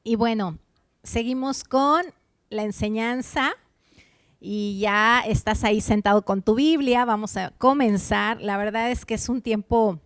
Y bueno, seguimos con la enseñanza y ya estás ahí sentado con tu Biblia. Vamos a comenzar. La verdad es que es un tiempo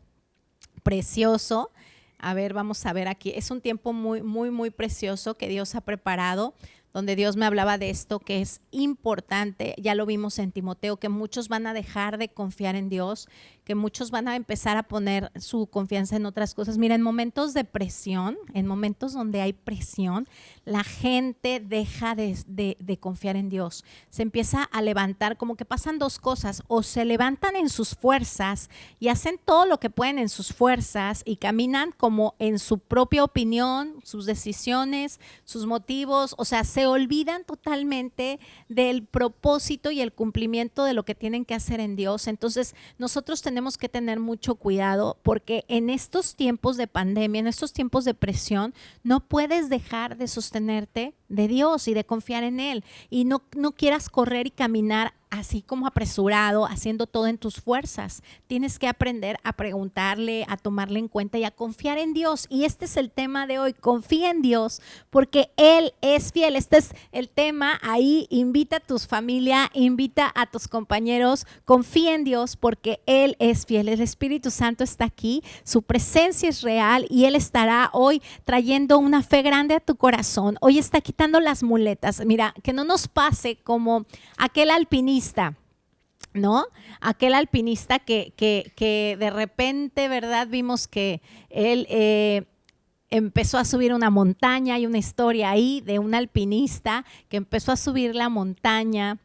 precioso. A ver, vamos a ver aquí. Es un tiempo muy precioso que Dios ha preparado, donde Dios me hablaba de esto que es importante. Ya lo vimos en Timoteo, que muchos van a dejar de confiar en Dios, que muchos van a empezar a poner su confianza en otras cosas. Mira, en momentos de presión, en momentos donde hay presión, la gente deja de confiar en Dios. Se empieza a levantar, como que pasan dos cosas: o se levantan en sus fuerzas y hacen todo lo que pueden en sus fuerzas y caminan como en su propia opinión, sus decisiones, sus motivos, o sea, se olvidan totalmente del propósito y el cumplimiento de lo que tienen que hacer en Dios. Entonces, nosotros tenemos que tener mucho cuidado, porque en estos tiempos de pandemia, en estos tiempos de presión, no puedes dejar de sostenerte de Dios y de confiar en Él, y no quieras correr y caminar así como apresurado, haciendo todo en tus fuerzas. Tienes que aprender a preguntarle, a tomarle en cuenta y a confiar en Dios. Y este es el tema de hoy: confía en Dios, porque Él es fiel. Este es el tema. Ahí invita a tu familia, invita a tus compañeros. Confía en Dios porque Él es fiel. El Espíritu Santo está aquí, su presencia es real y Él estará hoy trayendo una fe grande a tu corazón. Hoy está quitando las muletas. Mira, que no nos pase como aquel alpinista, ¿no? Aquel alpinista que de repente, ¿verdad? Vimos que él empezó a subir una montaña. Hay una historia ahí de un alpinista que empezó a subir la montaña.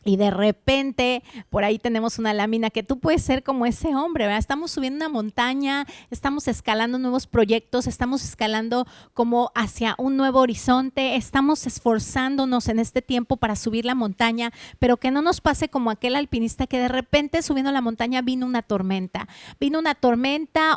Y de repente, por ahí tenemos una lámina que tú puedes ser como ese hombre, ¿verdad? Estamos subiendo una montaña, estamos escalando nuevos proyectos, estamos escalando como hacia un nuevo horizonte, estamos esforzándonos en este tiempo para subir la montaña, pero que no nos pase como aquel alpinista que de repente subiendo la montaña vino una tormenta,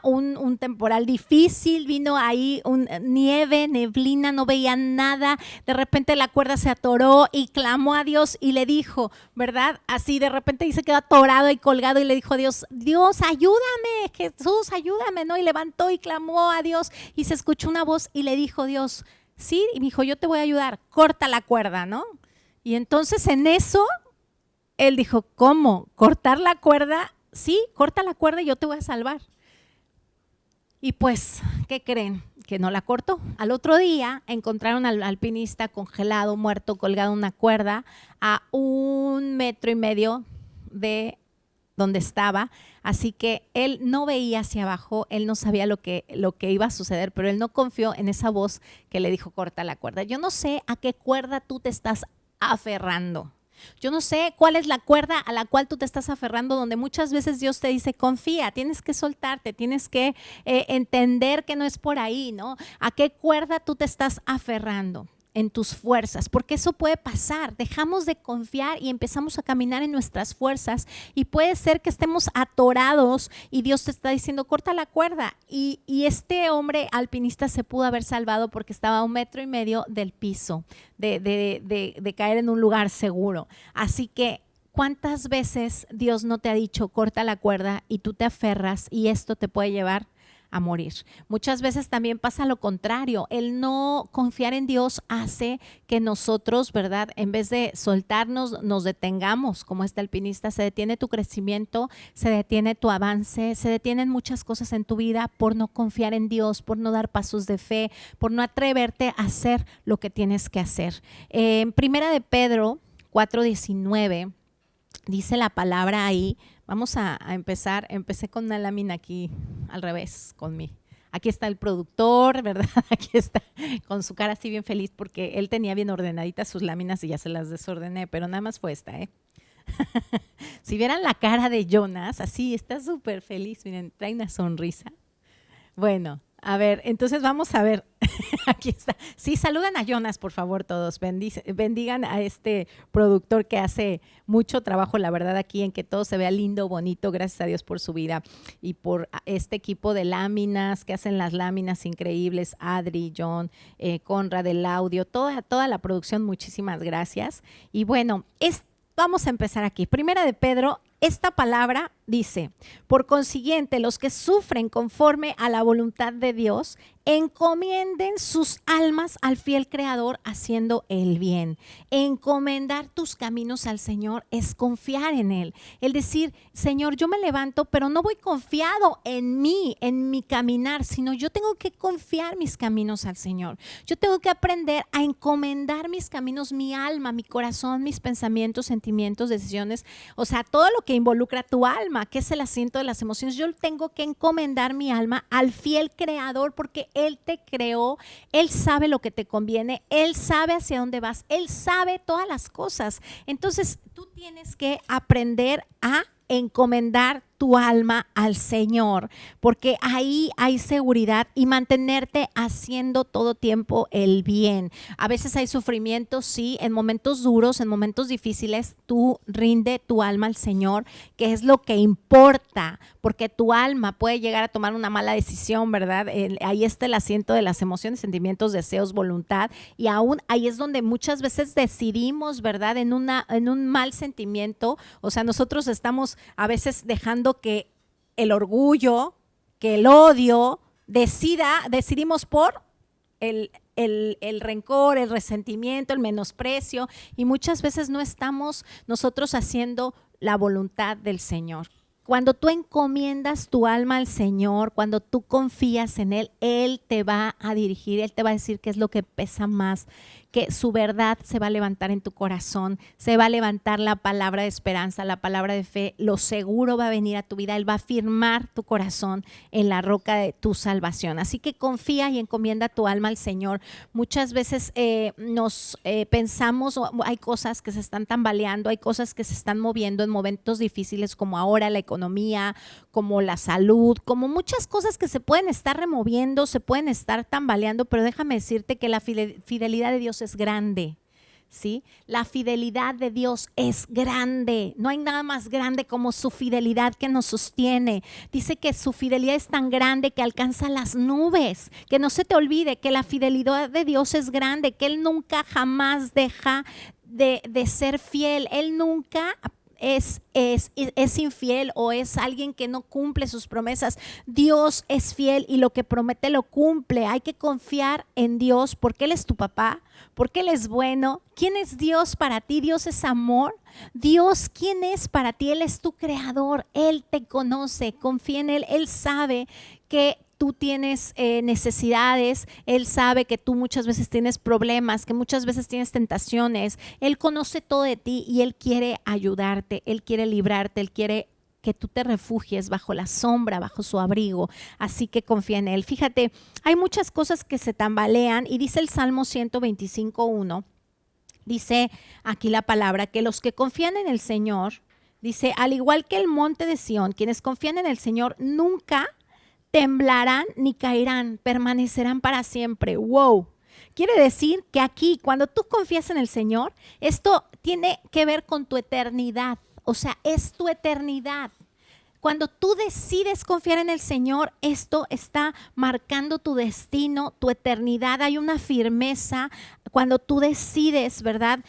un temporal difícil, vino ahí nieve, neblina, no veía nada, de repente la cuerda se atoró y clamó a Dios y le dijo, ¿verdad? Así de repente se quedó atorado y colgado y le dijo a Dios, Dios, ayúdame, Jesús, ayúdame, ¿no? Y levantó y clamó a Dios y se escuchó una voz y le dijo Dios, sí, y me dijo, yo te voy a ayudar, corta la cuerda, ¿no? Y entonces en eso, él dijo, ¿cómo? ¿Cortar la cuerda? Sí, corta la cuerda y yo te voy a salvar. Y pues, ¿qué creen? Que no la cortó. Al otro día encontraron al alpinista congelado, muerto, colgado en una cuerda a 1,5 metros de donde estaba. Así que él no veía hacia abajo, él no sabía lo que iba a suceder, pero él no confió en esa voz que le dijo, corta la cuerda. Yo no sé a qué cuerda tú te estás aferrando. Yo no sé cuál es la cuerda a la cual tú te estás aferrando, donde muchas veces Dios te dice, confía, tienes que soltarte, tienes que entender que no es por ahí, ¿no? ¿A qué cuerda tú te estás aferrando? En tus fuerzas, porque eso puede pasar. Dejamos de confiar y empezamos a caminar en nuestras fuerzas y puede ser que estemos atorados y Dios te está diciendo, corta la cuerda. Y este hombre alpinista se pudo haber salvado porque estaba a 1,5 metros del piso, de caer en un lugar seguro. Así que, ¿cuántas veces Dios no te ha dicho, corta la cuerda, y tú te aferras y esto te puede llevar a morir? Muchas veces también pasa lo contrario. El no confiar en Dios hace que nosotros, ¿verdad?, en vez de soltarnos, nos detengamos, como este alpinista. Se detiene tu crecimiento, se detiene tu avance, se detienen muchas cosas en tu vida por no confiar en Dios, por no dar pasos de fe, por no atreverte a hacer lo que tienes que hacer. En Primera de Pedro 4:19 dice la palabra ahí. Vamos a empezar. Empecé con una lámina aquí al revés, aquí está el productor, ¿verdad? Aquí está con su cara así bien feliz porque él tenía bien ordenaditas sus láminas y ya se las desordené, pero nada más fue esta, ¿eh? Si vieran la cara de Jonas, así está súper feliz, miren, trae una sonrisa. Bueno, a ver, entonces vamos a ver. Aquí está. Sí, saluden a Jonas, por favor, todos. Bendigan a este productor que hace mucho trabajo, la verdad, aquí en que todo se vea lindo, bonito. Gracias a Dios por su vida y por este equipo de láminas que hacen las láminas increíbles. Adri, John, Conrad, el audio, toda la producción. Muchísimas gracias. Y bueno, vamos a empezar aquí. Primera de Pedro, esta palabra dice, por consiguiente, los que sufren conforme a la voluntad de Dios, encomienden sus almas al fiel Creador haciendo el bien. Encomendar tus caminos al Señor es confiar en Él. El decir, Señor, yo me levanto, pero no voy confiado en mí, en mi caminar, sino yo tengo que confiar mis caminos al Señor. Yo tengo que aprender a encomendar mis caminos, mi alma, mi corazón, mis pensamientos, sentimientos, decisiones, o sea, todo lo que involucra tu alma, que es el asiento de las emociones. Yo tengo que encomendar mi alma al fiel Creador porque Él te creó, Él sabe lo que te conviene, Él sabe hacia dónde vas, Él sabe todas las cosas. Entonces, tú tienes que aprender a encomendar tu alma al Señor, porque ahí hay seguridad y mantenerte haciendo todo tiempo el bien. A veces hay sufrimiento, sí, en momentos duros, en momentos difíciles, tú rinde tu alma al Señor, que es lo que importa, porque tu alma puede llegar a tomar una mala decisión, ¿verdad? Ahí está el asiento de las emociones, sentimientos, deseos, voluntad, y aún ahí es donde muchas veces decidimos, ¿verdad? En un mal sentimiento, o sea, nosotros estamos a veces dejando que el orgullo, que el odio decidimos por el rencor, el resentimiento, el menosprecio, y muchas veces no estamos nosotros haciendo la voluntad del Señor. Cuando tú encomiendas tu alma al Señor, cuando tú confías en Él, Él te va a dirigir, Él te va a decir qué es lo que pesa más, que su verdad se va a levantar en tu corazón, se va a levantar la palabra de esperanza, la palabra de fe, lo seguro va a venir a tu vida, Él va a firmar tu corazón en la roca de tu salvación. Así que confía y encomienda tu alma al Señor. Muchas veces pensamos, hay cosas que se están tambaleando, hay cosas que se están moviendo en momentos difíciles como ahora la economía, como la salud, como muchas cosas que se pueden estar removiendo, se pueden estar tambaleando, pero déjame decirte que la fidelidad de Dios es grande, ¿sí? La fidelidad de Dios es grande. No hay nada más grande como su fidelidad que nos sostiene. Dice que su fidelidad es tan grande que alcanza las nubes. Que no se te olvide que la fidelidad de Dios es grande, que Él nunca jamás deja de ser fiel. Él nunca es infiel o es alguien que no cumple sus promesas. Dios es fiel y lo que promete lo cumple. Hay que confiar en Dios porque Él es tu papá, porque Él es bueno. ¿Quién es Dios para ti? Dios es amor. Dios, ¿quién es para ti? Él es tu creador. Él te conoce. Confía en Él. Él sabe que tú tienes necesidades, Él sabe que tú muchas veces tienes problemas, que muchas veces tienes tentaciones. Él conoce todo de ti y Él quiere ayudarte, Él quiere librarte, Él quiere que tú te refugies bajo la sombra, bajo su abrigo. Así que confía en Él. Fíjate, hay muchas cosas que se tambalean y dice el Salmo 125:1, dice aquí la palabra, que los que confían en el Señor, dice, al igual que el monte de Sión, quienes confían en el Señor nunca temblarán ni caerán, permanecerán para siempre. ¡Wow! Quiere decir que aquí, cuando tú confías en el Señor, esto tiene que ver con tu eternidad. O sea, es tu eternidad. Cuando tú decides confiar en el Señor, esto está marcando tu destino, tu eternidad. Hay una firmeza cuando tú decides, ¿verdad?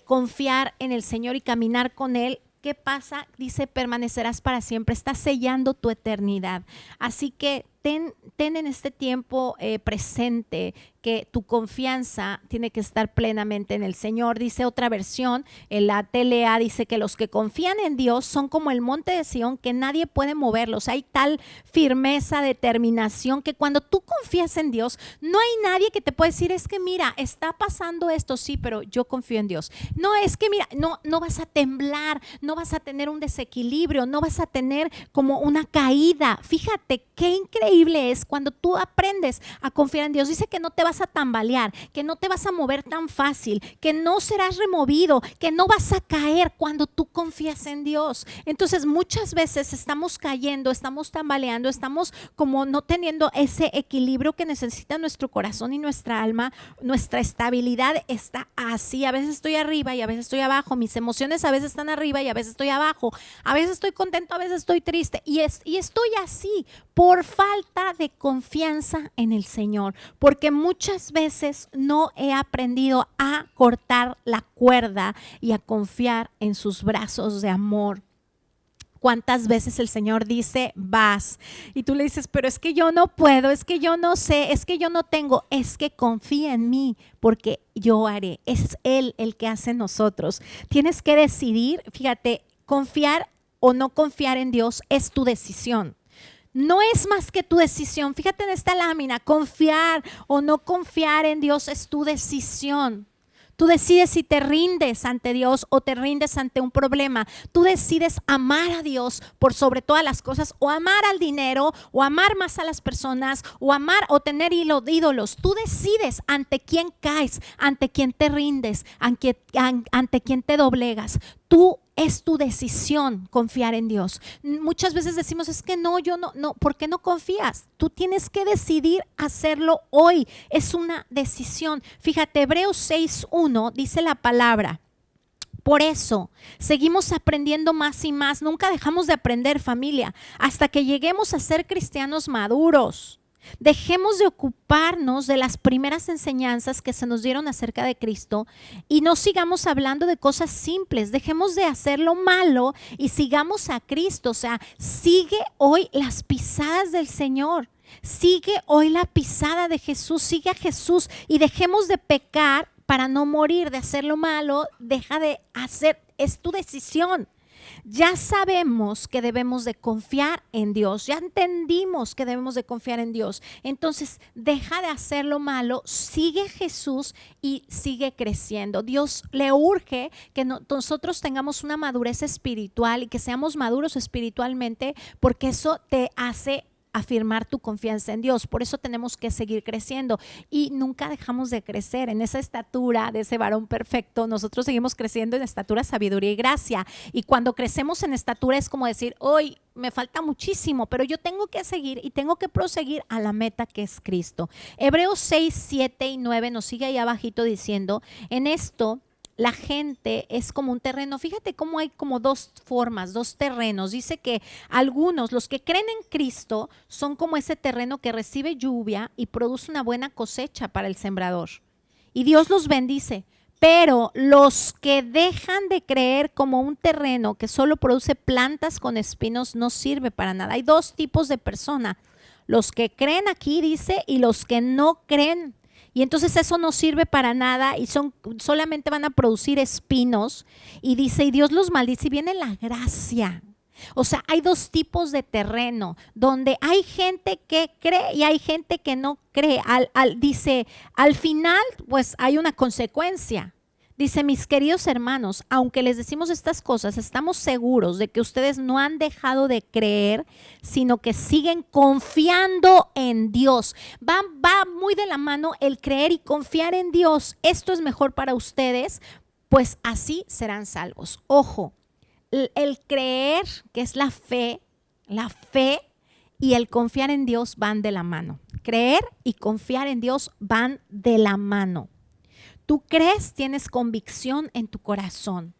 Confiar en el Señor y caminar con Él. ¿Qué pasa? Dice, permanecerás para siempre. Está sellando tu eternidad. Así que ten en este tiempo presente que tu confianza tiene que estar plenamente en el Señor. Dice otra versión, en la TLA dice que los que confían en Dios son como el monte de Sión, que nadie puede moverlos. Hay tal firmeza, determinación, que cuando tú confías en Dios, no hay nadie que te pueda decir, es que mira, está pasando esto, sí, pero yo confío en Dios. No, es que mira, no vas a temblar, no vas a tener un desequilibrio, no vas a tener como una caída. Fíjate qué increíble es cuando tú aprendes a confiar en Dios. Dice que no te vas a tambalear, que no te vas a mover tan fácil, que no serás removido, que no vas a caer cuando tú confías en Dios. Entonces muchas veces estamos cayendo, estamos tambaleando, estamos como no teniendo ese equilibrio que necesita nuestro corazón y nuestra alma. Nuestra estabilidad está así, a veces estoy arriba y a veces estoy abajo, mis emociones a veces están arriba y a veces estoy abajo, a veces estoy contento, a veces estoy triste y estoy así por falta de confianza en el Señor, porque muchas veces no he aprendido a cortar la cuerda y a confiar en sus brazos de amor. ¿Cuántas veces el Señor dice, vas? Y tú le dices, pero es que yo no puedo, es que yo no sé, es que yo no tengo. Es que confía en mí porque yo haré. Es Él el que hace en nosotros. Tienes que decidir, fíjate, confiar o no confiar en Dios es tu decisión. No es más que tu decisión. Fíjate en esta lámina, confiar o no confiar en Dios es tu decisión. Tú decides si te rindes ante Dios o te rindes ante un problema. Tú decides amar a Dios por sobre todas las cosas, o amar al dinero, o amar más a las personas, o amar o tener ídolos. Tú decides ante quién caes, ante quién te rindes, ante quién te doblegas. Es tu decisión confiar en Dios. Muchas veces decimos, es que no, yo no, ¿por qué no confías? Tú tienes que decidir hacerlo hoy. Es una decisión. Fíjate, Hebreos 6:1 dice la palabra. Por eso, seguimos aprendiendo más y más. Nunca dejamos de aprender, familia, hasta que lleguemos a ser cristianos maduros. Dejemos de ocuparnos de las primeras enseñanzas que se nos dieron acerca de Cristo y no sigamos hablando de cosas simples. Dejemos de hacer lo malo y sigamos a Cristo. O sea, sigue hoy las pisadas del Señor. Sigue hoy la pisada de Jesús. Sigue a Jesús y dejemos de pecar para no morir, de hacer lo malo. Deja de hacer, es tu decisión. Ya sabemos que debemos de confiar en Dios, ya entendimos que debemos de confiar en Dios. Entonces, deja de hacer lo malo, sigue a Jesús y sigue creciendo. Dios le urge que nosotros tengamos una madurez espiritual y que seamos maduros espiritualmente, porque eso te hace afirmar tu confianza en Dios. Por eso tenemos que seguir creciendo y nunca dejamos de crecer en esa estatura de ese varón perfecto. Nosotros seguimos creciendo en estatura, sabiduría y gracia. Y cuando crecemos en estatura es como decir, hoy me falta muchísimo, pero yo tengo que seguir y tengo que proseguir a la meta que es Cristo. Hebreos 6:7-9 nos sigue ahí abajito diciendo, en esto la gente es como un terreno. Fíjate cómo hay como dos formas, dos terrenos. Dice que algunos, los que creen en Cristo, son como ese terreno que recibe lluvia y produce una buena cosecha para el sembrador. Y Dios los bendice. Pero los que dejan de creer, como un terreno que solo produce plantas con espinos, no sirve para nada. Hay dos tipos de personas. Los que creen aquí, dice, y los que no creen. Y entonces eso no sirve para nada y solamente van a producir espinos. Y dice, y Dios los maldice y viene la gracia. O sea, hay dos tipos de terreno, donde hay gente que cree y hay gente que no cree. Dice, al final, pues hay una consecuencia. Dice, mis queridos hermanos, aunque les decimos estas cosas, estamos seguros de que ustedes no han dejado de creer, sino que siguen confiando en Dios. Va muy de la mano el creer y confiar en Dios. Esto es mejor para ustedes, pues así serán salvos. Ojo, el creer, que es la fe y el confiar en Dios van de la mano. Creer y confiar en Dios van de la mano. Tú crees, tienes convicción en tu corazón,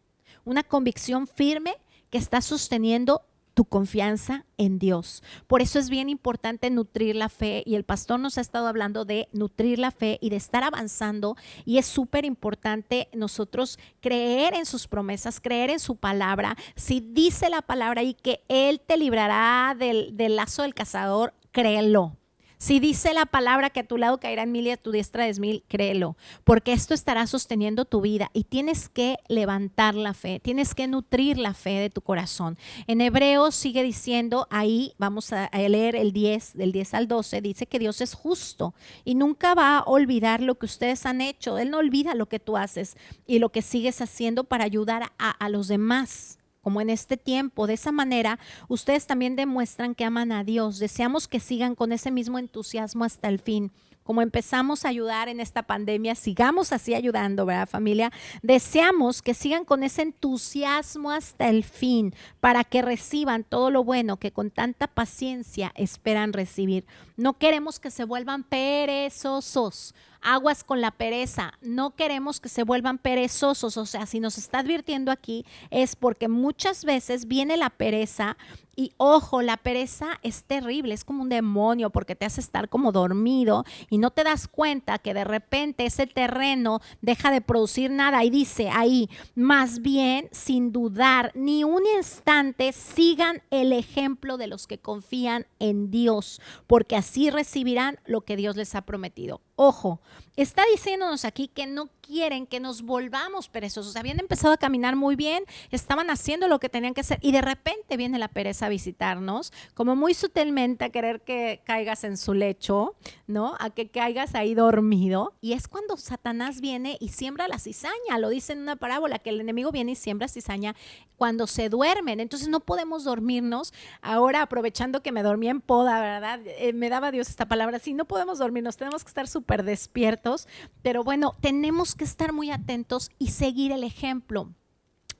una convicción firme que está sosteniendo tu confianza en Dios. Por eso es bien importante nutrir la fe y el pastor nos ha estado hablando de nutrir la fe y de estar avanzando, y es súper importante nosotros creer en sus promesas, creer en su palabra. Si dice la palabra y que Él te librará del lazo del cazador, créelo. Si dice la palabra que a tu lado caerán 1000 y a tu diestra 10,000, créelo, porque esto estará sosteniendo tu vida y tienes que levantar la fe, tienes que nutrir la fe de tu corazón. En Hebreos sigue diciendo, ahí vamos a leer el 10, del 10 al 12, dice que Dios es justo y nunca va a olvidar lo que ustedes han hecho. Él no olvida lo que tú haces y lo que sigues haciendo para ayudar a los demás. Como en este tiempo. De esa manera, ustedes también demuestran que aman a Dios. Deseamos que sigan con ese mismo entusiasmo hasta el fin. Como empezamos a ayudar en esta pandemia, sigamos así ayudando, ¿verdad, familia? Deseamos que sigan con ese entusiasmo hasta el fin para que reciban todo lo bueno que con tanta paciencia esperan recibir. No queremos que se vuelvan perezosos. Aguas con la pereza, no queremos que se vuelvan perezosos. O sea, si nos está advirtiendo aquí es porque muchas veces viene la pereza Y ojo, la pereza es terrible, es como un demonio porque te hace estar como dormido y no te das cuenta que de repente ese terreno deja de producir nada. Y dice ahí, más bien, sin dudar ni un instante, sigan el ejemplo de los que confían en Dios, porque así recibirán lo que Dios les ha prometido. Ojo, está diciéndonos aquí que no quieren que nos volvamos perezosos. Habían empezado a caminar muy bien, estaban haciendo lo que tenían que hacer y de repente viene la pereza a visitarnos, como muy sutilmente a querer que caigas en su lecho, ¿no? A que caigas ahí dormido. Y es cuando Satanás viene y siembra la cizaña. Lo dice en una parábola, que el enemigo viene y siembra cizaña cuando se duermen. Entonces no podemos dormirnos. Ahora, aprovechando que me dormí en poda, ¿verdad? Me daba Dios esta palabra. Sí, no podemos dormirnos, tenemos que estar súper despiertos. Pero bueno, tenemos que estar muy atentos y seguir el ejemplo.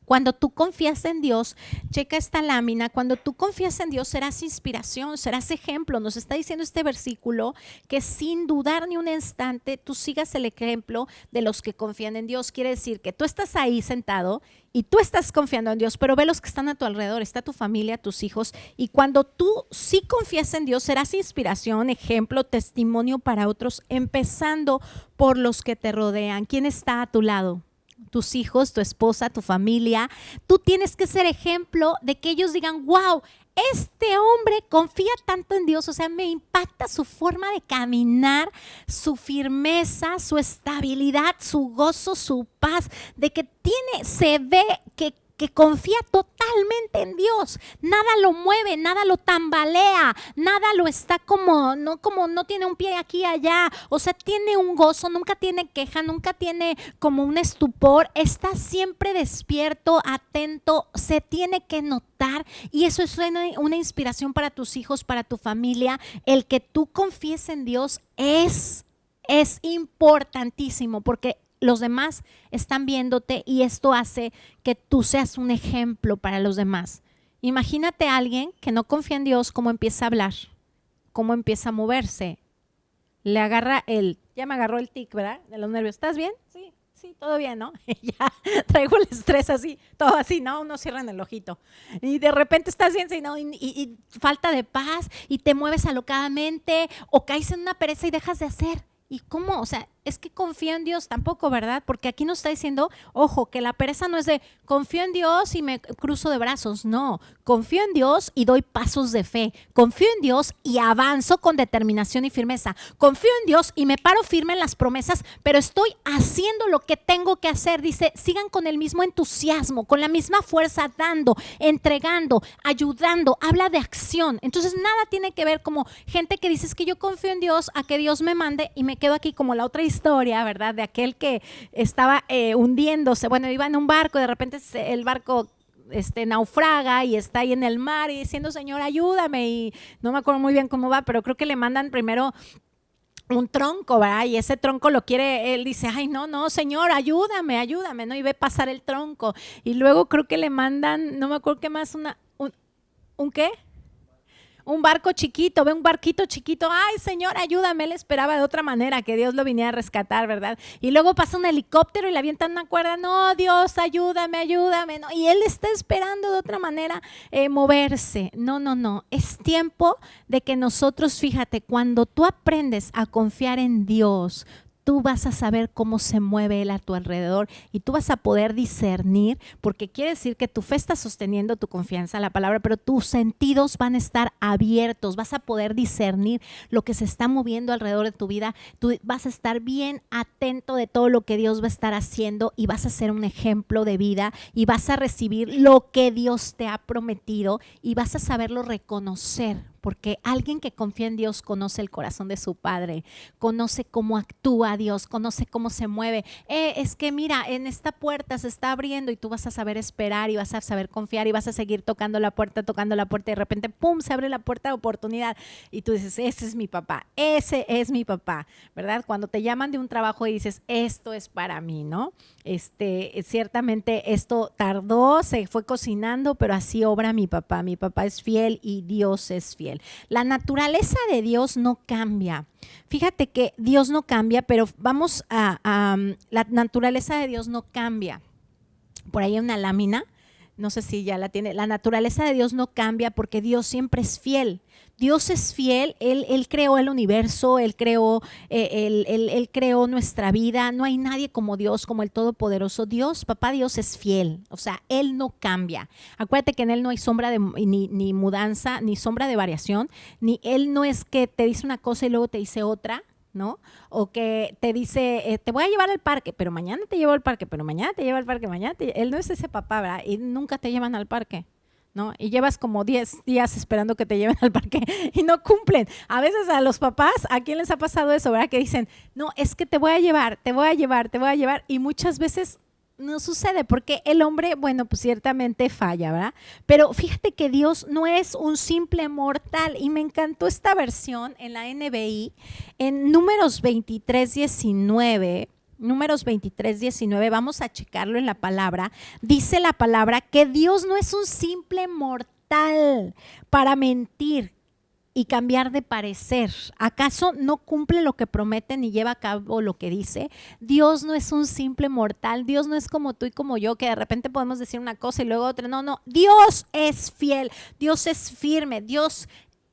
Cuando tú confías en Dios, checa esta lámina, cuando tú confías en Dios serás inspiración, serás ejemplo. Nos está diciendo este versículo que sin dudar ni un instante tú sigas el ejemplo de los que confían en Dios. Quiere decir que tú estás ahí sentado y tú estás confiando en Dios, pero ve los que están a tu alrededor, está tu familia, tus hijos. Y cuando tú sí confías en Dios, serás inspiración, ejemplo, testimonio para otros, empezando por los que te rodean. ¿Quién está a tu lado? Tus hijos, tu esposa, tu familia. Tú tienes que ser ejemplo de que ellos digan, wow, este hombre confía tanto en Dios, o sea, me impacta su forma de caminar, su firmeza, su estabilidad, su gozo, su paz, de que se ve que confía totalmente en Dios. Nada lo mueve, nada lo tambalea, nada lo está como no tiene un pie aquí y allá. O sea, tiene un gozo, nunca tiene queja, nunca tiene como un estupor. Está siempre despierto, atento, se tiene que notar. Y eso es una inspiración para tus hijos, para tu familia. El que tú confíes en Dios es importantísimo porque los demás están viéndote y esto hace que tú seas un ejemplo para los demás. Imagínate a alguien que no confía en Dios, cómo empieza a hablar, cómo empieza a moverse. Ya me agarró el tic, ¿verdad? De los nervios. ¿Estás bien? Sí, todo bien, ¿no? Ya traigo el estrés así, todo así, ¿no? Uno cierra en el ojito. Y de repente estás bien, ¿sí? ¿No? Y falta de paz y te mueves alocadamente o caes en una pereza y dejas de hacer. ¿Y cómo? O sea, es que confío en Dios tampoco, ¿verdad? Porque aquí nos está diciendo, ojo, que la pereza no es de confío en Dios y me cruzo de brazos. No, confío en Dios y doy pasos de fe. Confío en Dios y avanzo con determinación y firmeza. Confío en Dios y me paro firme en las promesas, pero estoy haciendo lo que tengo que hacer. Dice, sigan con el mismo entusiasmo, con la misma fuerza, dando, entregando, ayudando. Habla de acción. Entonces, nada tiene que ver como gente que dice, es que yo confío en Dios a que Dios me mande y me quedo aquí como la otra historia, ¿verdad? De aquel que estaba hundiéndose, bueno, iba en un barco, de repente el barco naufraga y está ahí en el mar y diciendo, Señor, ayúdame, y no me acuerdo muy bien cómo va, pero creo que le mandan primero un tronco, ¿verdad? Y ese tronco lo quiere, él dice, ay, no, Señor, ayúdame, ¿no? Y ve pasar el tronco. Y luego creo que le mandan, no me acuerdo qué más, ¿un qué? Un barco chiquito, ve un barquito chiquito, ay Señor, ayúdame, él esperaba de otra manera que Dios lo viniera a rescatar, ¿verdad? Y luego pasa un helicóptero y le avientan una cuerda, no, Dios, ayúdame, ¿no? Y él está esperando de otra manera moverse. No, es tiempo de que nosotros, fíjate, cuando tú aprendes a confiar en Dios, tú vas a saber cómo se mueve Él a tu alrededor y tú vas a poder discernir, porque quiere decir que tu fe está sosteniendo tu confianza en la palabra, pero tus sentidos van a estar abiertos, vas a poder discernir lo que se está moviendo alrededor de tu vida, tú vas a estar bien atento de todo lo que Dios va a estar haciendo y vas a ser un ejemplo de vida y vas a recibir lo que Dios te ha prometido y vas a saberlo reconocer. Porque alguien que confía en Dios conoce el corazón de su Padre, conoce cómo actúa Dios, conoce cómo se mueve. Es que mira, en esta puerta se está abriendo y tú vas a saber esperar y vas a saber confiar y vas a seguir tocando la puerta y de repente, ¡pum!, se abre la puerta de oportunidad y tú dices, ese es mi papá, ¿verdad? Cuando te llaman de un trabajo y dices, esto es para mí, ¿no? Ciertamente esto tardó, se fue cocinando, pero así obra mi papá es fiel y Dios es fiel. La naturaleza de Dios no cambia. Fíjate que Dios no cambia, pero vamos a la naturaleza de Dios no cambia. Por ahí hay una lámina No sé si ya la tiene. La naturaleza de Dios no cambia porque Dios siempre es fiel. Dios es fiel, Él creó el universo, Él creó nuestra vida. No hay nadie como Dios, como el Todopoderoso. Dios, papá Dios es fiel, o sea, Él no cambia. Acuérdate que en Él no hay sombra ni mudanza, ni sombra de variación, ni Él no es que te dice una cosa y luego te dice otra, ¿no? O que te dice, te voy a llevar al parque, pero mañana te llevo al parque, pero mañana te llevo al parque, Él no es ese papá, ¿verdad? Y nunca te llevan al parque, ¿no? Y llevas como 10 días esperando que te lleven al parque y no cumplen. A veces a los papás, ¿a quién les ha pasado eso, verdad? Que dicen, no, es que te voy a llevar, y muchas veces no sucede porque el hombre, bueno, pues ciertamente falla, ¿verdad? Pero fíjate que Dios no es un simple mortal, y me encantó esta versión en la NBI, en Números 23:19. Números 23:19, vamos a checarlo en la palabra. Dice la palabra que Dios no es un simple mortal para mentir y cambiar de parecer. ¿Acaso no cumple lo que promete ni lleva a cabo lo que dice? Dios no es un simple mortal. Dios no es como tú y como yo, que de repente podemos decir una cosa y luego otra. No, no. Dios es fiel. Dios es firme. Dios,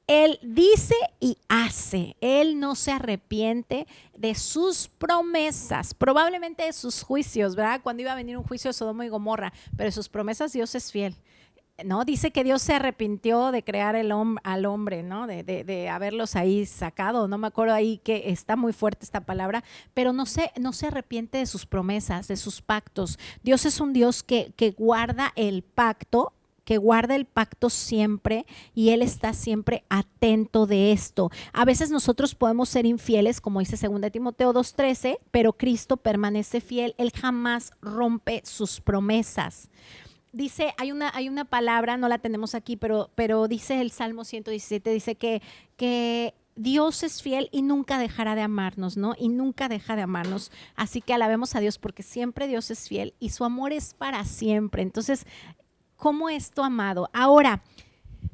Él dice y hace. Él no se arrepiente de sus promesas, probablemente de sus juicios, ¿verdad? Cuando iba a venir un juicio de Sodoma y Gomorra, pero de sus promesas Dios es fiel. ¿No? Dice que Dios se arrepintió de crear al hombre, ¿no? De haberlos ahí sacado. No me acuerdo ahí, que está muy fuerte esta palabra, pero no se arrepiente de sus promesas, de sus pactos. Dios es un Dios que guarda el pacto, siempre, y Él está siempre atento de esto. A veces nosotros podemos ser infieles, como dice 2 Timoteo 2:13, pero Cristo permanece fiel. Él jamás rompe sus promesas. Dice, hay una palabra, no la tenemos aquí, pero dice el Salmo 117, dice que Dios es fiel y nunca dejará de amarnos, ¿no? Y nunca deja de amarnos. Así que alabemos a Dios porque siempre Dios es fiel y su amor es para siempre. Entonces, ¿cómo es tu amado? Ahora,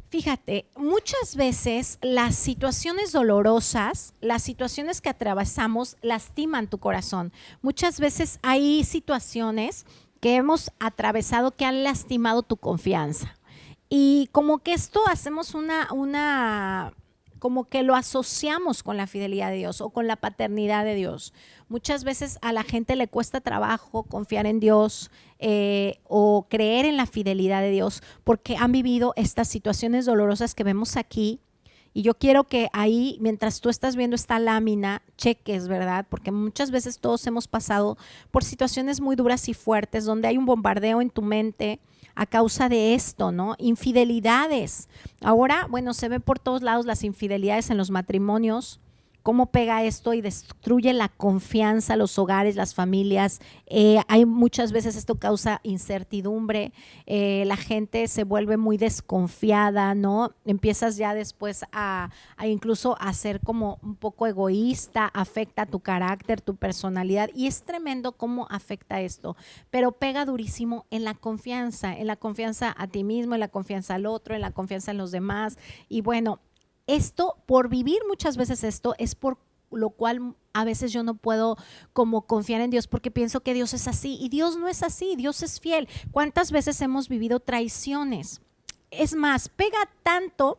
fíjate, muchas veces las situaciones dolorosas, las situaciones que atravesamos lastiman tu corazón. Muchas veces hay situaciones que hemos atravesado que han lastimado tu confianza. Y como que esto hacemos como que lo asociamos con la fidelidad de Dios o con la paternidad de Dios. Muchas veces a la gente le cuesta trabajo confiar en Dios o creer en la fidelidad de Dios porque han vivido estas situaciones dolorosas que vemos aquí. Y yo quiero que ahí, mientras tú estás viendo esta lámina, cheques, ¿verdad? Porque muchas veces todos hemos pasado por situaciones muy duras y fuertes, donde hay un bombardeo en tu mente a causa de esto, ¿no? Infidelidades. Ahora, bueno, se ve por todos lados las infidelidades en los matrimonios. Cómo pega esto y destruye la confianza, los hogares, las familias. Hay muchas veces esto causa incertidumbre, la gente se vuelve muy desconfiada, ¿no? Empiezas ya después a incluso a ser como un poco egoísta, afecta tu carácter, tu personalidad, y es tremendo cómo afecta esto, pero pega durísimo en la confianza a ti mismo, en la confianza al otro, en la confianza en los demás. Y bueno, esto, por vivir muchas veces esto, es por lo cual a veces yo no puedo como confiar en Dios porque pienso que Dios es así, y Dios no es así. Dios es fiel. ¿Cuántas veces hemos vivido traiciones? Es más, pega tanto.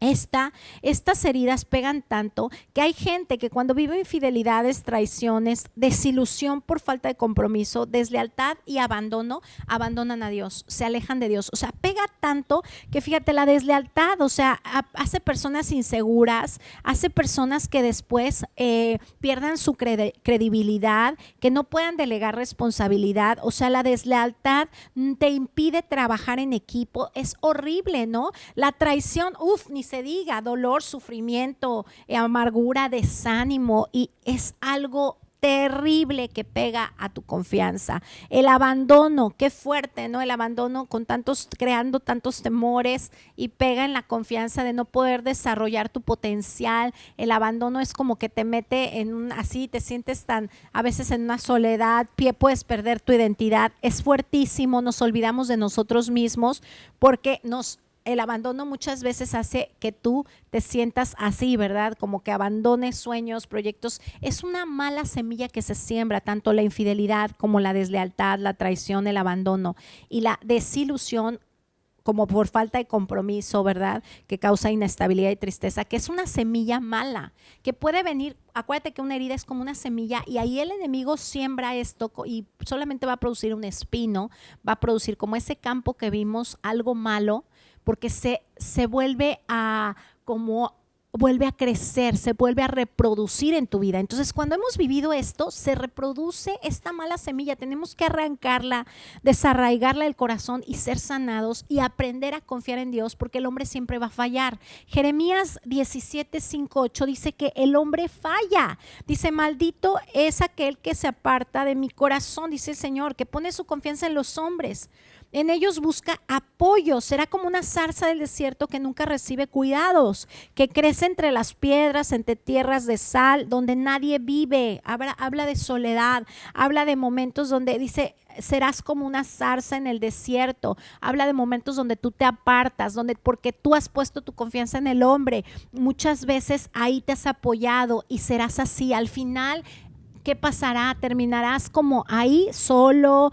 Estas heridas pegan tanto que hay gente que cuando vive infidelidades, traiciones, desilusión por falta de compromiso, deslealtad y abandono, abandonan a Dios, se alejan de Dios. O sea, pega tanto que fíjate, la deslealtad, o sea, hace personas inseguras, hace personas que después pierdan su credibilidad, que no puedan delegar responsabilidad. O sea, la deslealtad te impide trabajar en equipo. Es horrible, ¿no? La traición, ni se diga, dolor, sufrimiento, amargura, desánimo, y es algo terrible que pega a tu confianza. El abandono, qué fuerte, ¿no? El abandono creando tantos temores, y pega en la confianza de no poder desarrollar tu potencial. El abandono es como que te mete así te sientes a veces en una soledad, puedes perder tu identidad. Es fuertísimo, nos olvidamos de nosotros mismos porque el abandono muchas veces hace que tú te sientas así, ¿verdad? Como que abandones sueños, proyectos. Es una mala semilla que se siembra, tanto la infidelidad como la deslealtad, la traición, el abandono y la desilusión, como por falta de compromiso, ¿verdad? Que causa inestabilidad y tristeza, que es una semilla mala, que puede venir. Acuérdate que una herida es como una semilla y ahí el enemigo siembra esto y solamente va a producir un espino, va a producir como ese campo que vimos, algo malo, porque se vuelve a como vuelve a crecer, se vuelve a reproducir en tu vida. Entonces, cuando hemos vivido esto, se reproduce esta mala semilla. Tenemos que arrancarla, desarraigarla del corazón y ser sanados y aprender a confiar en Dios, porque el hombre siempre va a fallar. Jeremías 17, 5, 8 dice que el hombre falla. Dice, maldito es aquel que se aparta de mi corazón, dice el Señor, que pone su confianza en los hombres. En ellos busca apoyo, será como una zarza del desierto que nunca recibe cuidados, que crece entre las piedras, entre tierras de sal, donde nadie vive. Habla de soledad, habla de momentos donde dice, serás como una zarza en el desierto. Habla de momentos donde tú te apartas, porque tú has puesto tu confianza en el hombre. Muchas veces ahí te has apoyado y serás así. Al final, ¿qué pasará? Terminarás como ahí solo,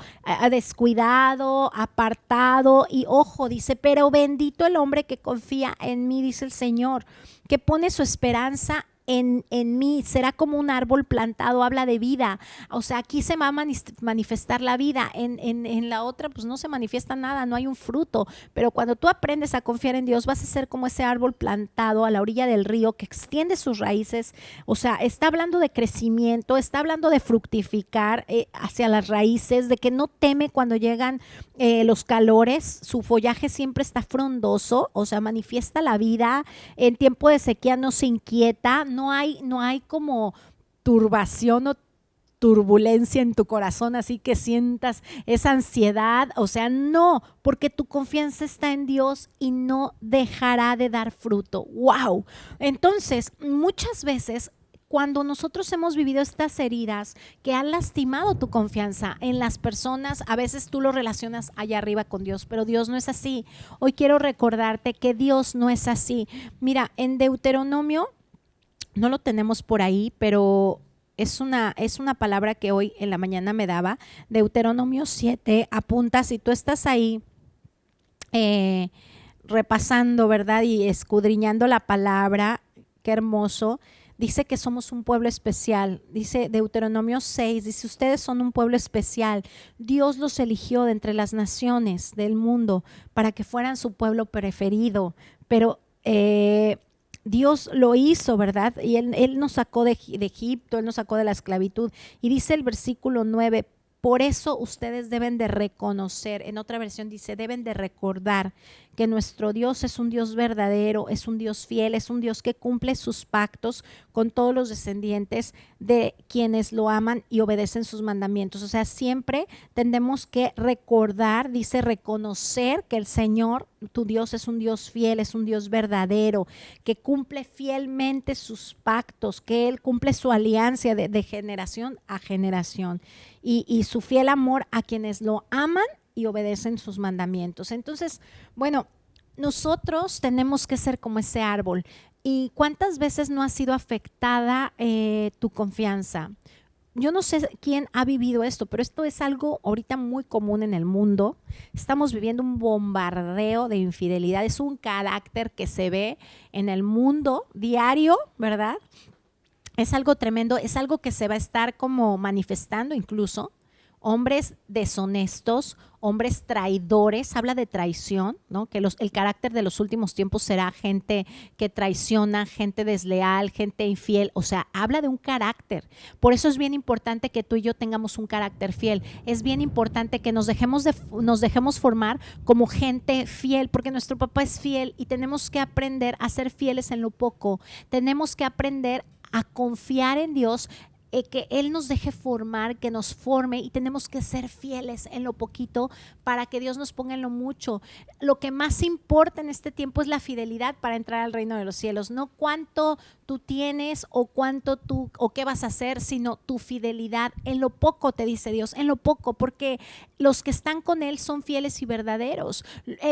descuidado, apartado. Y ojo, dice, pero bendito el hombre que confía en mí, dice el Señor, que pone su esperanza en mí. Será como un árbol plantado, habla de vida. O sea, aquí se va a manifestar la vida. En la otra, pues no se manifiesta nada, no hay un fruto. Pero cuando tú aprendes a confiar en Dios, vas a ser como ese árbol plantado a la orilla del río que extiende sus raíces. O sea, está hablando de crecimiento, está hablando de fructificar hacia las raíces, de que no teme cuando llegan los calores. Su follaje siempre está frondoso, o sea, manifiesta la vida. En tiempo de sequía no se inquieta. No hay como turbación o turbulencia en tu corazón, así que sientas esa ansiedad. O sea, no, porque tu confianza está en Dios y no dejará de dar fruto. ¡Wow! Entonces, muchas veces, cuando nosotros hemos vivido estas heridas que han lastimado tu confianza en las personas, a veces tú lo relacionas allá arriba con Dios, pero Dios no es así. Hoy quiero recordarte que Dios no es así. Mira, en Deuteronomio, no lo tenemos por ahí, pero es una palabra que hoy en la mañana me daba. Deuteronomio 7, apunta, si tú estás ahí repasando, ¿verdad? Y escudriñando la palabra, qué hermoso. Dice que somos un pueblo especial. Dice Deuteronomio 6, dice, ustedes son un pueblo especial. Dios los eligió de entre las naciones del mundo para que fueran su pueblo preferido. Pero Dios lo hizo, ¿verdad? Y él nos sacó de Egipto, Él nos sacó de la esclavitud. Y dice el versículo 9, por eso ustedes deben de reconocer, en otra versión dice, deben de recordar que nuestro Dios es un Dios verdadero, es un Dios fiel, es un Dios que cumple sus pactos con todos los descendientes de quienes lo aman y obedecen sus mandamientos. O sea, siempre tenemos que recordar, dice, reconocer que el Señor, tu Dios, es un Dios fiel, es un Dios verdadero, que cumple fielmente sus pactos, que Él cumple su alianza de generación a generación y su fiel amor a quienes lo aman y obedecen sus mandamientos. Entonces, bueno, nosotros tenemos que ser como ese árbol. ¿Y cuántas veces no ha sido afectada tu confianza? Yo no sé quién ha vivido esto, pero esto es algo ahorita muy común en el mundo. Estamos viviendo un bombardeo de infidelidad. Es un carácter que se ve en el mundo diario, ¿verdad? Es algo tremendo, es algo que se va a estar como manifestando incluso. Hombres deshonestos, hombres traidores, habla de traición, ¿no? Que el carácter de los últimos tiempos será gente que traiciona, gente desleal, gente infiel, o sea, habla de un carácter. Por eso es bien importante que tú y yo tengamos un carácter fiel. Es bien importante que nos dejemos formar como gente fiel, porque nuestro papá es fiel y tenemos que aprender a ser fieles en lo poco. Tenemos que aprender a confiar en Dios. que Él nos deje formar, que nos forme, y tenemos que ser fieles en lo poquito para que Dios nos ponga en lo mucho. Lo que más importa en este tiempo es la fidelidad para entrar al reino de los cielos, no cuánto tú tienes o qué vas a hacer, sino tu fidelidad en lo poco, te dice Dios, en lo poco, porque los que están con Él son fieles y verdaderos.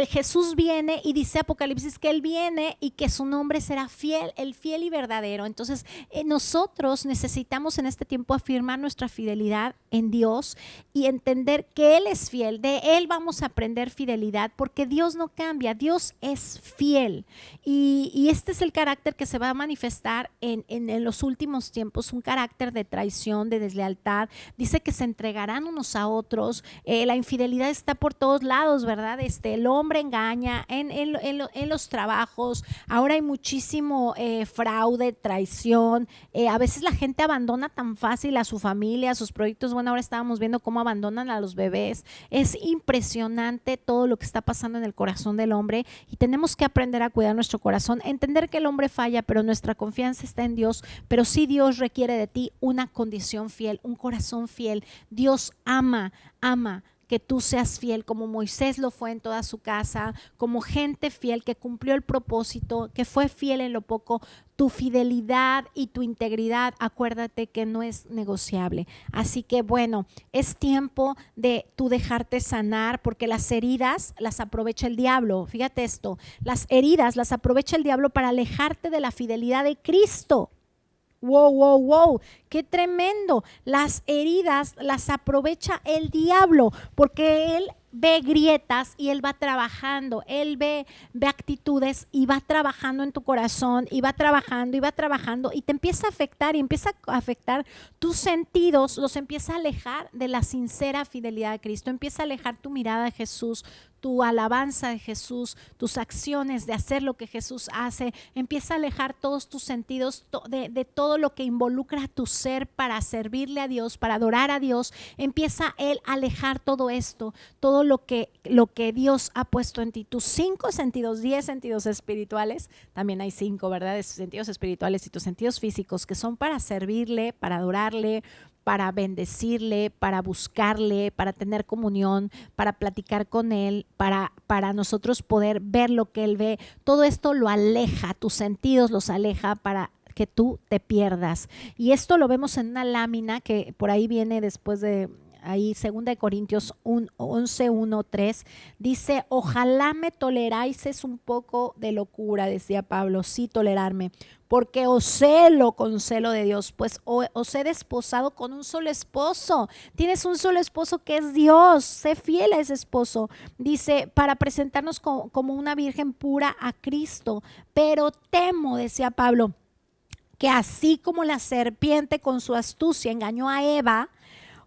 Jesús viene y dice Apocalipsis que Él viene y que su nombre será fiel, el fiel y verdadero. Entonces nosotros necesitamos en este tiempo afirmar nuestra fidelidad en Dios y entender que Él es fiel. De Él vamos a aprender fidelidad, porque Dios no cambia, Dios es fiel, y este es el carácter que se va a manifestar en los últimos tiempos, un carácter de traición, de deslealtad. Dice que se entregarán unos a otros. La infidelidad está por todos lados, ¿verdad? El hombre engaña en los trabajos. Ahora hay muchísimo fraude, traición. A veces la gente abandona tan fácil a su familia, a sus proyectos. Bueno, ahora estábamos viendo cómo abandonan a los bebés. Es impresionante todo lo que está pasando en el corazón del hombre, y tenemos que aprender a cuidar nuestro corazón, entender que el hombre falla, pero nuestra confianza está en Dios. Pero sí, Dios requiere de ti una condición fiel, un corazón fiel. Dios ama que tú seas fiel, como Moisés lo fue en toda su casa, como gente fiel que cumplió el propósito, que fue fiel en lo poco. Tu fidelidad y tu integridad, acuérdate que no es negociable. Así que bueno, es tiempo de tú dejarte sanar, porque las heridas las aprovecha el diablo. Fíjate esto, las heridas las aprovecha el diablo para alejarte de la fidelidad de Cristo. Wow, qué tremendo. Las heridas las aprovecha el diablo, porque él ve grietas y él va trabajando, él ve actitudes y va trabajando en tu corazón, y va trabajando y te empieza a afectar, y empieza a afectar tus sentidos, los empieza a alejar de la sincera fidelidad de Cristo, empieza a alejar tu mirada de Jesús, tu alabanza de Jesús, tus acciones de hacer lo que Jesús hace. Empieza a alejar todos tus sentidos de todo lo que involucra tu ser para servirle a Dios, para adorar a Dios. Empieza Él a alejar todo esto, todo lo que Dios ha puesto en ti. Tus 5 sentidos, 10 sentidos espirituales, también hay 5, ¿verdad? Esos sentidos espirituales y tus sentidos físicos, que son para servirle, para adorarle, para bendecirle, para buscarle, para tener comunión, para platicar con Él, para nosotros poder ver lo que Él ve. Todo esto lo aleja, tus sentidos los aleja para que tú te pierdas. Y esto lo vemos en una lámina que por ahí viene después de ahí, 2 Corintios 11:1-3, dice: ojalá me toleráis un poco de locura, decía Pablo, sí, tolerarme, porque os celo con celo de Dios, pues os he desposado con un solo esposo. Tienes un solo esposo que es Dios, sé fiel a ese esposo. Dice, para presentarnos como una virgen pura a Cristo. Pero temo, decía Pablo, que así como la serpiente con su astucia engañó a Eva,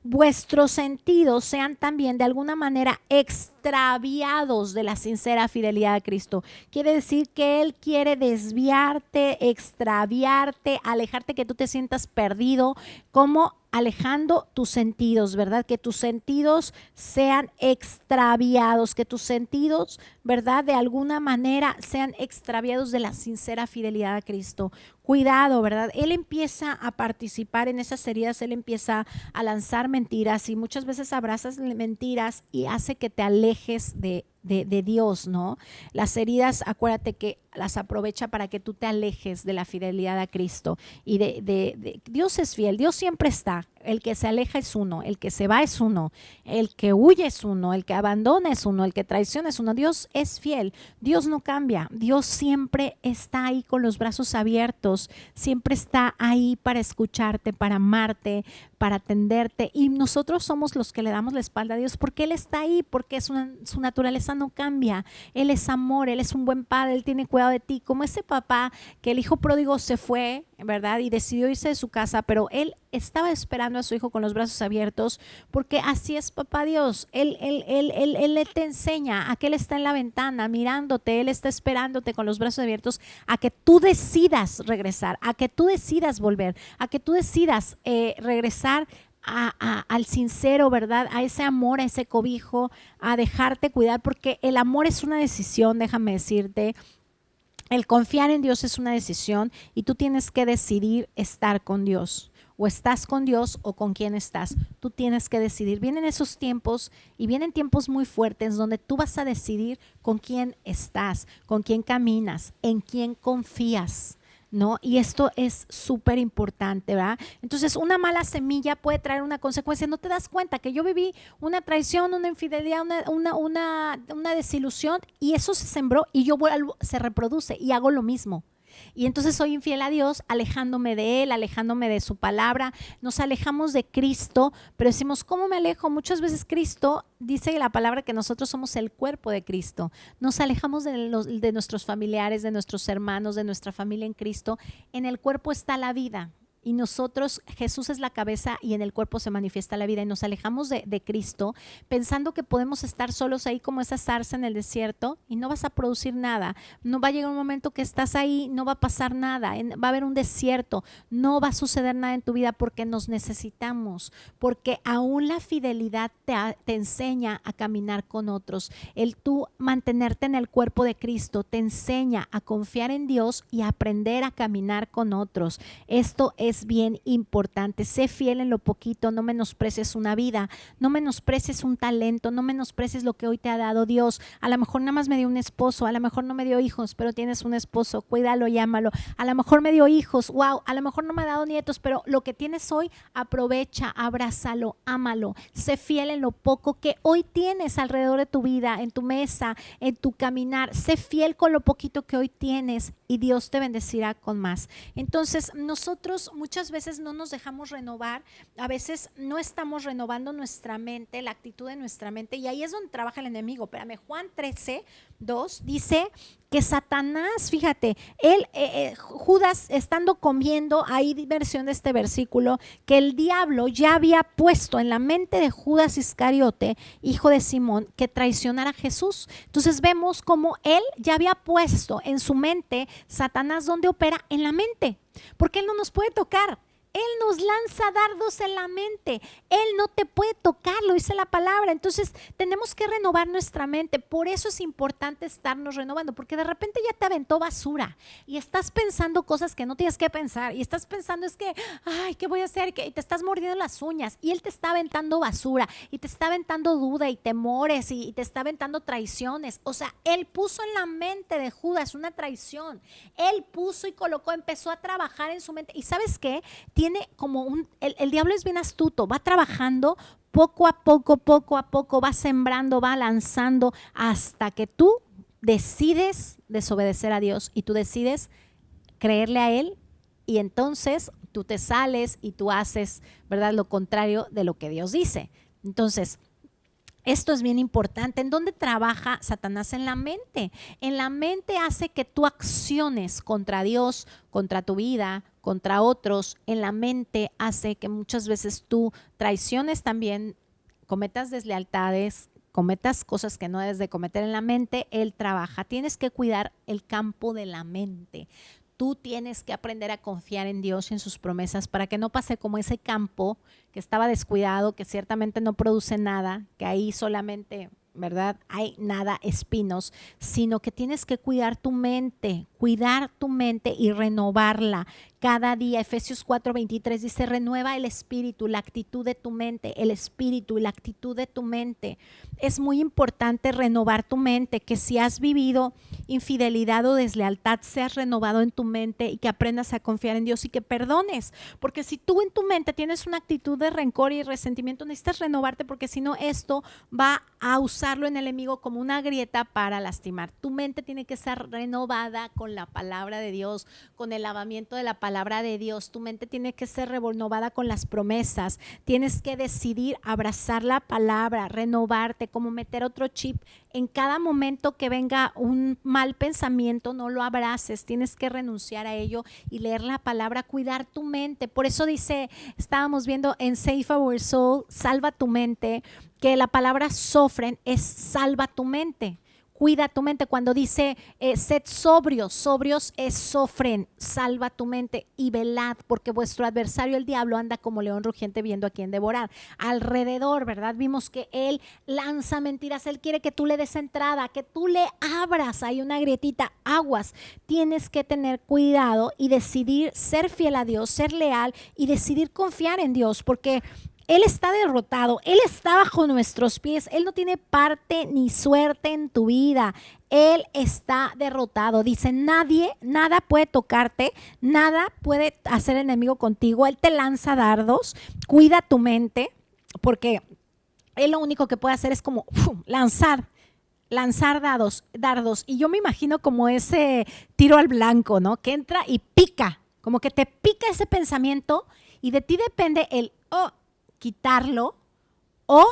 vuestros sentidos sean también de alguna manera extraviados de la sincera fidelidad a Cristo. Quiere decir que Él quiere desviarte, extraviarte, alejarte, que tú te sientas perdido, como alejando tus sentidos, ¿verdad? Que tus sentidos sean extraviados, que tus sentidos, ¿verdad? De alguna manera sean extraviados de la sincera fidelidad a Cristo. Cuidado, ¿verdad? Él empieza a participar en esas heridas, Él empieza a lanzar mentiras, y muchas veces abrazas mentiras y hace que te alejes de Dios, ¿no? Las heridas, acuérdate que las aprovecha para que tú te alejes de la fidelidad a Cristo, y Dios es fiel, Dios siempre está. El que se aleja es uno, el que se va es uno, el que huye es uno, el que abandona es uno, el que traiciona es uno. Dios es fiel, Dios no cambia, Dios siempre está ahí con los brazos abiertos, siempre está ahí para escucharte, para amarte, para atenderte, y nosotros somos los que le damos la espalda a Dios, porque Él está ahí, porque su naturaleza no cambia. Él es amor, Él es un buen padre, Él tiene cuidado de ti, como ese papá que el hijo pródigo se fue, ¿verdad? Y decidió irse de su casa, pero Él estaba esperando a su hijo con los brazos abiertos, porque así es papá Dios. Él te enseña a que Él está en la ventana mirándote, Él está esperándote con los brazos abiertos a que tú decidas regresar, a que tú decidas volver, a que tú decidas regresar al sincero, ¿verdad? A ese amor, a ese cobijo, a dejarte cuidar, porque el amor es una decisión, déjame decirte. El confiar en Dios es una decisión, y tú tienes que decidir estar con Dios. o estás con Dios o con quién estás. Tú tienes que decidir. Vienen esos tiempos y vienen tiempos muy fuertes donde tú vas a decidir con quién estás, con quién caminas, en quién confías, ¿no? Y esto es súper importante, ¿verdad? Entonces, una mala semilla puede traer una consecuencia. No te das cuenta que yo viví una traición, una infidelidad, una desilusión, y eso se sembró y yo vuelvo, se reproduce y hago lo mismo. Y entonces soy infiel a Dios, alejándome de Él, alejándome de su palabra. Nos alejamos de Cristo, pero decimos, ¿cómo me alejo? Muchas veces Cristo dice la palabra que nosotros somos el cuerpo de Cristo. Nos alejamos de nuestros familiares, de nuestros hermanos, de nuestra familia en Cristo. En el cuerpo está la vida. Y nosotros, Jesús es la cabeza y en el cuerpo se manifiesta la vida. Y nos alejamos de Cristo pensando que podemos estar solos ahí como esa zarza en el desierto y no vas a producir nada. No va a llegar un momento que estás ahí, no va a pasar nada, va a haber un desierto, no va a suceder nada en tu vida porque nos necesitamos, porque aún la fidelidad te enseña a caminar con otros. El tú mantenerte en el cuerpo de Cristo te enseña a confiar en Dios y a aprender a caminar con otros. Esto es bien importante. Sé fiel en lo poquito, no menosprecies una vida, no menosprecies un talento, no menosprecies lo que hoy te ha dado Dios. A lo mejor nada más me dio un esposo, a lo mejor no me dio hijos, pero tienes un esposo, cuídalo y ámalo. A lo mejor me dio hijos, wow, a lo mejor no me ha dado nietos, pero lo que tienes hoy, aprovecha, abrázalo, ámalo. Sé fiel en lo poco que hoy tienes alrededor de tu vida, en tu mesa, en tu caminar. Sé fiel con lo poquito que hoy tienes y Dios te bendecirá con más. Entonces, nosotros muchas veces no nos dejamos renovar, a veces no estamos renovando nuestra mente, la actitud de nuestra mente, y ahí es donde trabaja el enemigo. Espérame, Juan 13:2 dice que Satanás, fíjate, Judas estando comiendo, hay versión de este versículo, que el diablo ya había puesto en la mente de Judas Iscariote, hijo de Simón, que traicionara a Jesús. Entonces vemos como él ya había puesto en su mente, Satanás, ¿dónde opera? En la mente, porque él no nos puede tocar. Él nos lanza dardos en la mente. Él no te puede tocar, lo dice la palabra. Entonces tenemos que renovar nuestra mente. Por eso es importante estarnos renovando, porque de repente ya te aventó basura y estás pensando cosas que no tienes que pensar. Y estás pensando es que, ay, ¿qué voy a hacer? Y te estás mordiendo las uñas. Y él te está aventando basura y te está aventando duda y temores y te está aventando traiciones. O sea, él puso en la mente de Judas una traición. Él puso y colocó, empezó a trabajar en su mente. ¿Y sabes qué? Tiene como el diablo es bien astuto, va trabajando poco a poco, va sembrando, va lanzando hasta que tú decides desobedecer a Dios y tú decides creerle a Él, y entonces tú te sales y tú haces, ¿verdad?, lo contrario de lo que Dios dice. Entonces, esto es bien importante. ¿En dónde trabaja Satanás? En la mente. En la mente hace que tú acciones contra Dios, contra tu vida, contra otros. En la mente hace que muchas veces tú traiciones también, cometas deslealtades, cometas cosas que no debes de cometer. En la mente él trabaja. Tienes que cuidar el campo de la mente. Tú tienes que aprender a confiar en Dios y en sus promesas para que no pase como ese campo que estaba descuidado, que ciertamente no produce nada, que ahí solamente, ¿verdad?, hay nada, espinos, sino que tienes que cuidar tu mente y renovarla cada día. Efesios 4:23 dice, renueva el espíritu, la actitud de tu mente, el espíritu y la actitud de tu mente. Es muy importante renovar tu mente, que si has vivido infidelidad o deslealtad, seas renovado en tu mente y que aprendas a confiar en Dios y que perdones, porque si tú en tu mente tienes una actitud de rencor y resentimiento, necesitas renovarte, porque si no esto va a usarlo en el enemigo como una grieta para lastimar. Tu mente tiene que ser renovada con la palabra de Dios, con el lavamiento de la palabra de Dios. Tu mente tiene que ser renovada con las promesas. Tienes que decidir abrazar la palabra, renovarte, como meter otro chip. En cada momento que venga un mal pensamiento, no lo abraces, tienes que renunciar a ello y leer la palabra, cuidar tu mente. Por eso dice, estábamos viendo en Save Our Soul, salva tu mente, que la palabra sofren es salva tu mente. cuida tu mente. Cuando dice sed sobrios, sobrios es sofren, salva tu mente y velad, porque vuestro adversario el diablo anda como león rugiente viendo a quién devorar. Alrededor, ¿verdad? Vimos que él lanza mentiras, él quiere que tú le des entrada, que tú le abras, hay una grietita, aguas. Tienes que tener cuidado y decidir ser fiel a Dios, ser leal y decidir confiar en Dios, porque Él está derrotado, Él está bajo nuestros pies, Él no tiene parte ni suerte en tu vida, Él está derrotado. Dice, nada puede tocarte, nada puede hacer enemigo contigo, Él te lanza dardos, cuida tu mente, porque Él lo único que puede hacer es como lanzar dardos. Y yo me imagino como ese tiro al blanco, ¿no? Que entra y pica, como que te pica ese pensamiento y de ti depende el quitarlo o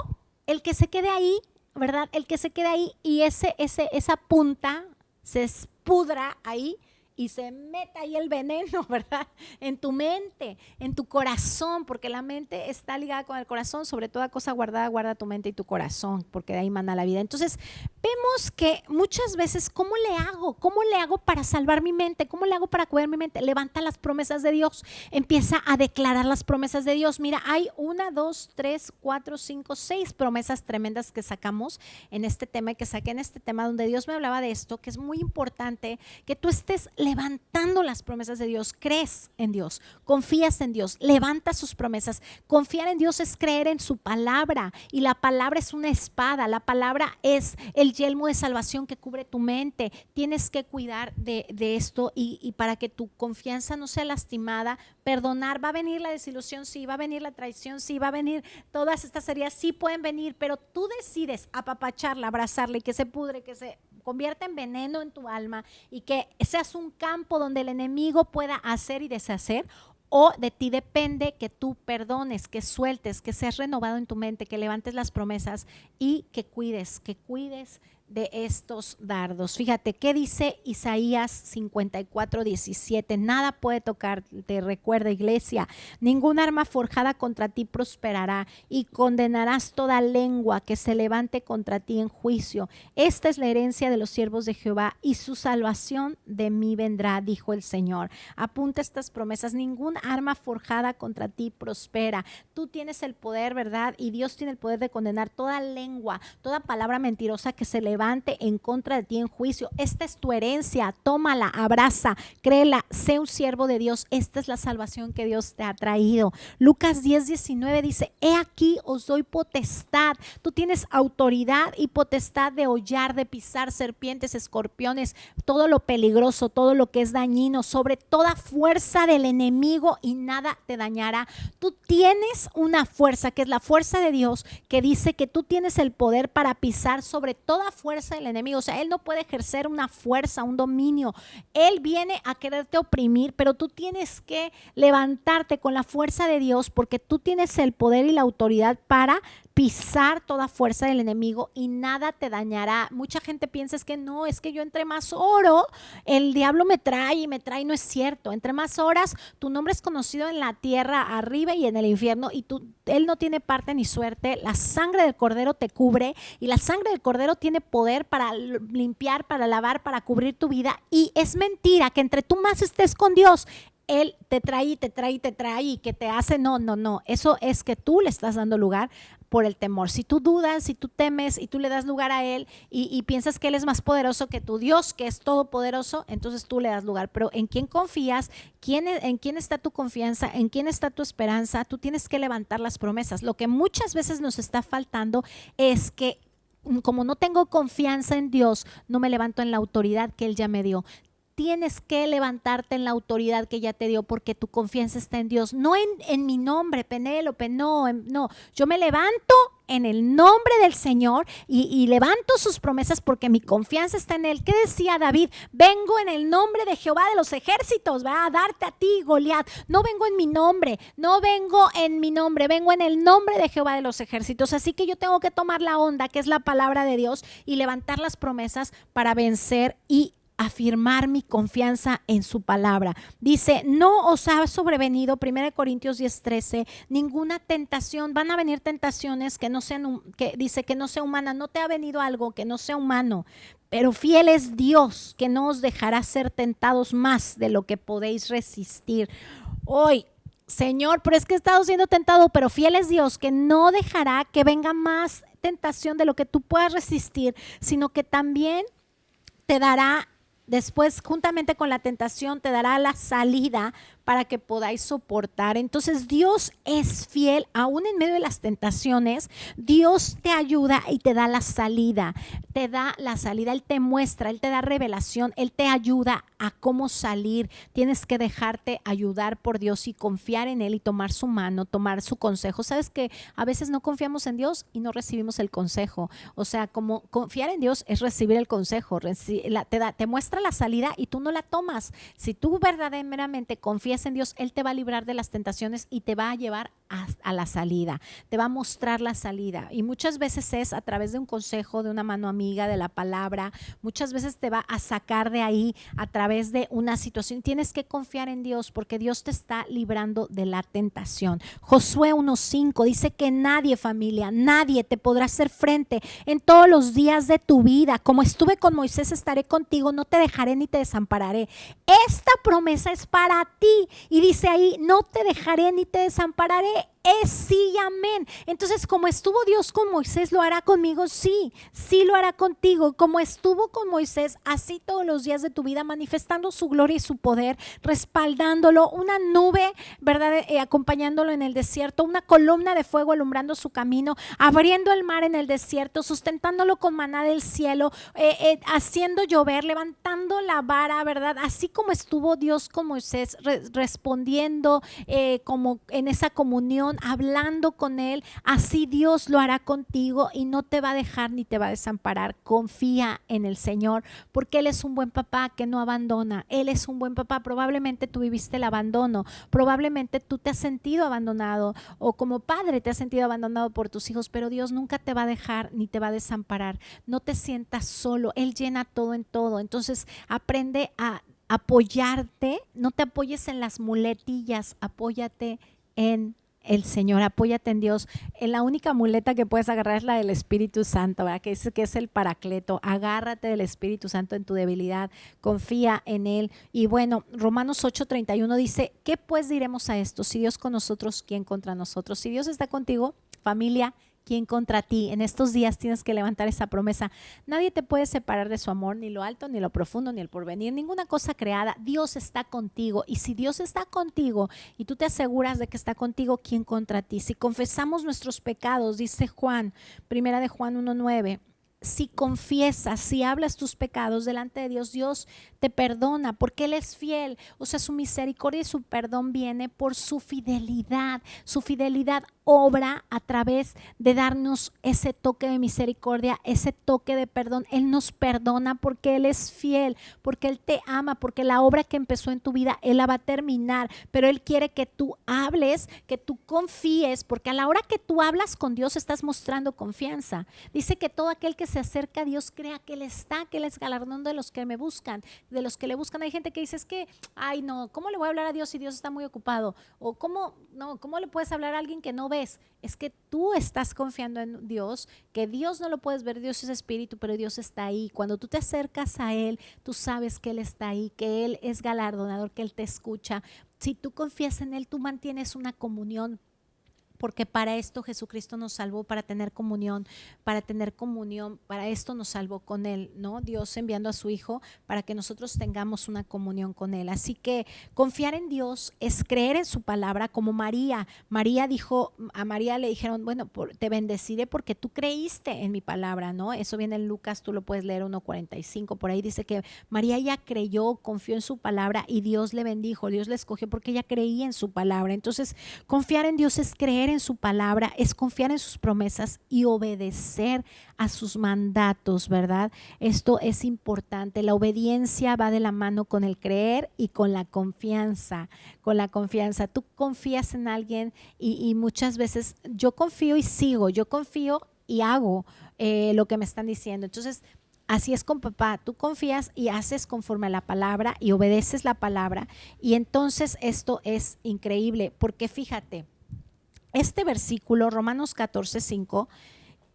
el que se quede ahí, ¿verdad? El que se quede ahí y esa punta se espudra ahí y se meta ahí el veneno, ¿verdad? En tu mente, en tu corazón, porque la mente está ligada con el corazón. Sobre toda cosa guardada, guarda tu mente y tu corazón, porque de ahí mana la vida. Entonces, vemos que muchas veces, ¿cómo le hago? ¿Cómo le hago para salvar mi mente? ¿Cómo le hago para cuidar mi mente? Levanta las promesas de Dios, empieza a declarar las promesas de Dios. Mira, hay 1, 2, 3, 4, 5, 6 promesas tremendas que sacamos en este tema y que saqué en este tema donde Dios me hablaba de esto, que es muy importante que tú estés levantando las promesas de Dios. Crees en Dios, confías en Dios, levanta sus promesas. Confiar en Dios es creer en su palabra, y la palabra es una espada, la palabra es el yelmo de salvación que cubre tu mente. Tienes que cuidar de esto y para que tu confianza no sea lastimada. Perdonar, va a venir la desilusión, sí, va a venir la traición, sí, va a venir todas estas heridas, sí pueden venir, pero tú decides apapacharla, abrazarla y que se pudre, que se convierta en veneno en tu alma y que seas un campo donde el enemigo pueda hacer y deshacer. O de ti depende que tú perdones, que sueltes, que seas renovado en tu mente, que levantes las promesas y que cuides de estos dardos. Fíjate, ¿qué dice Isaías 54:17? Nada puede tocarte, recuerda, iglesia, ningún arma forjada contra ti prosperará, y condenarás toda lengua que se levante contra ti en juicio. Esta es la herencia de los siervos de Jehová, y su salvación de mí vendrá, dijo el Señor. Apunta estas promesas: ningún arma forjada contra ti prospera. Tú tienes el poder, ¿verdad? Y Dios tiene el poder de condenar toda lengua, toda palabra mentirosa que se levante en contra de ti en juicio. Esta es tu herencia, tómala, abraza, créela, sé un siervo de Dios. Esta es la salvación que Dios te ha traído. Lucas 10:19 dice, he aquí os doy potestad. Tú tienes autoridad y potestad de hollar, de pisar serpientes, escorpiones, todo lo peligroso, todo lo que es dañino, sobre toda fuerza del enemigo, y nada te dañará. Tú tienes una fuerza que es la fuerza de Dios, que dice que tú tienes el poder para pisar sobre toda fuerza del enemigo. O sea, él no puede ejercer una fuerza, un dominio. Él viene a quererte oprimir, pero tú tienes que levantarte con la fuerza de Dios, porque tú tienes el poder y la autoridad para pisar toda fuerza del enemigo y nada te dañará. Mucha gente piensa es que yo entre más oro, el diablo me trae y me trae. No es cierto. Entre más horas, tu nombre es conocido en la tierra arriba y en el infierno, y él no tiene parte ni suerte. La sangre del Cordero te cubre, y la sangre del Cordero tiene poder para limpiar, para lavar, para cubrir tu vida. Y es mentira que entre tú más estés con Dios, Él te trae y que te hace. No. Eso es que tú le estás dando lugar por el temor. Si tú dudas, si tú temes y tú le das lugar a Él y piensas que Él es más poderoso que tu Dios, que es todopoderoso, entonces tú le das lugar. Pero ¿en quién confías? ¿En quién está tu confianza? ¿En quién está tu esperanza? Tú tienes que levantar las promesas. Lo que muchas veces nos está faltando es que, como no tengo confianza en Dios, no me levanto en la autoridad que Él ya me dio. Tienes que levantarte en la autoridad que ya te dio, porque tu confianza está en Dios, no en mi nombre, Penélope, no. Yo me levanto en el nombre del Señor y levanto sus promesas porque mi confianza está en Él. ¿Qué decía David? Vengo en el nombre de Jehová de los ejércitos, va a darte a ti, Goliat. No vengo en mi nombre, vengo en el nombre de Jehová de los ejércitos. Así que yo tengo que tomar la onda, que es la palabra de Dios, y levantar las promesas para vencer y afirmar mi confianza en su palabra. Dice, no os ha sobrevenido, 1 Corintios 10:13, ninguna tentación. Van a venir tentaciones que no sean, que dice que no sea humana. No te ha venido algo que no sea humano, pero fiel es Dios, que no os dejará ser tentados más de lo que podéis resistir. Hoy, Señor, pero es que he estado siendo tentado, pero fiel es Dios, que no dejará que venga más tentación de lo que tú puedas resistir, sino que también te dará después, juntamente con la tentación, te dará la salida para que podáis soportar. Entonces Dios es fiel, aún en medio de las tentaciones. Dios te ayuda y te da la salida. Te da la salida, Él te muestra, Él te da revelación, Él te ayuda a cómo salir. Tienes que dejarte ayudar por Dios y confiar en Él y tomar su mano, tomar su consejo. Sabes que a veces no confiamos en Dios y no recibimos el consejo. O sea, como confiar en Dios es recibir el consejo, te muestra la salida y tú no la tomas. Si tú verdaderamente confías en Dios, Él te va a librar de las tentaciones y te va a llevar a la salida, te va a mostrar la salida. Y muchas veces es a través de un consejo, de una mano amiga, de la palabra. Muchas veces te va a sacar de ahí a través de una situación. Tienes que confiar en Dios porque Dios te está librando de la tentación. Josué 1:5 dice que nadie, familia, nadie te podrá hacer frente en todos los días de tu vida. Como estuve con Moisés, estaré contigo, no te dejaré ni te desampararé. Esta promesa es para ti. Y dice ahí, no te dejaré ni te desampararé. Es sí y amén. Entonces, como estuvo Dios con Moisés, ¿lo hará conmigo? Sí, sí lo hará contigo. Como estuvo con Moisés, así todos los días de tu vida, manifestando su gloria y su poder, respaldándolo, una nube, ¿verdad? Acompañándolo en el desierto, una columna de fuego alumbrando su camino, abriendo el mar en el desierto, sustentándolo con maná del cielo, haciendo llover, levantando la vara, ¿verdad? Así como estuvo Dios con Moisés, respondiendo como en esa comunión, hablando con Él, así Dios lo hará contigo y no te va a dejar ni te va a desamparar. Confía en el Señor porque Él es un buen papá que no abandona. Él es un buen papá. Probablemente tú viviste el abandono, probablemente tú te has sentido abandonado o como padre te has sentido abandonado por tus hijos, pero Dios nunca te va a dejar ni te va a desamparar. No te sientas solo, Él llena todo en todo. Entonces aprende a apoyarte, no te apoyes en las muletillas, apóyate en el Señor, apóyate en Dios. La única muleta que puedes agarrar es la del Espíritu Santo, ¿verdad? Que es el paracleto. Agárrate del Espíritu Santo en tu debilidad, confía en Él. Y bueno, Romanos 8:31 dice, ¿qué pues diremos a esto? Si Dios con nosotros, ¿quién contra nosotros? Si Dios está contigo, familia, ¿quién contra ti? En estos días tienes que levantar esa promesa. Nadie te puede separar de su amor, ni lo alto, ni lo profundo, ni el porvenir, ninguna cosa creada. Dios está contigo. Y si Dios está contigo y tú te aseguras de que está contigo, ¿quién contra ti? Si confesamos nuestros pecados, dice Juan, primera de Juan 1:9, si confiesas, si hablas tus pecados delante de Dios, Dios te perdona porque Él es fiel. O sea, su misericordia y su perdón viene por su fidelidad. Su fidelidad obra a través de darnos ese toque de misericordia, ese toque de perdón. Él nos perdona porque Él es fiel, porque Él te ama, porque la obra que empezó en tu vida, Él la va a terminar. Pero Él quiere que tú hables, que tú confíes, porque a la hora que tú hablas con Dios estás mostrando confianza. Dice que todo aquel que se acerca a Dios crea que Él está, que Él es galardón de los que me buscan, de los que le buscan. Hay gente que dice, es que, ay no, ¿cómo le voy a hablar a Dios si Dios está muy ocupado? O ¿cómo le puedes hablar a alguien que no ves? Es que tú estás confiando en Dios, que Dios no lo puedes ver, Dios es espíritu, pero Dios está ahí. Cuando tú te acercas a Él, tú sabes que Él está ahí, que Él es galardonador, que Él te escucha. Si tú confías en Él, tú mantienes una comunión, porque para esto Jesucristo nos salvó, para tener comunión, para esto nos salvó con Él, ¿no? Dios enviando a su Hijo para que nosotros tengamos una comunión con Él. Así que confiar en Dios es creer en su palabra, como María. María dijo, a María le dijeron, bueno, te bendeciré porque tú creíste en mi palabra, ¿no? Eso viene en Lucas, tú lo puedes leer 1:45, por ahí dice que María ya creyó, confió en su palabra y Dios le bendijo, Dios le escogió porque ella creía en su palabra. Entonces, confiar en Dios es creer en su palabra, es confiar en sus promesas y obedecer a sus mandatos, ¿verdad? Esto es importante. La obediencia va de la mano con el creer y con la confianza. Con la confianza. Tú confías en alguien y muchas veces yo confío y sigo, yo confío y hago lo que me están diciendo. Entonces, así es con papá, tú confías y haces conforme a la palabra y obedeces la palabra, y entonces esto es increíble, porque fíjate, este versículo, Romanos 14:5,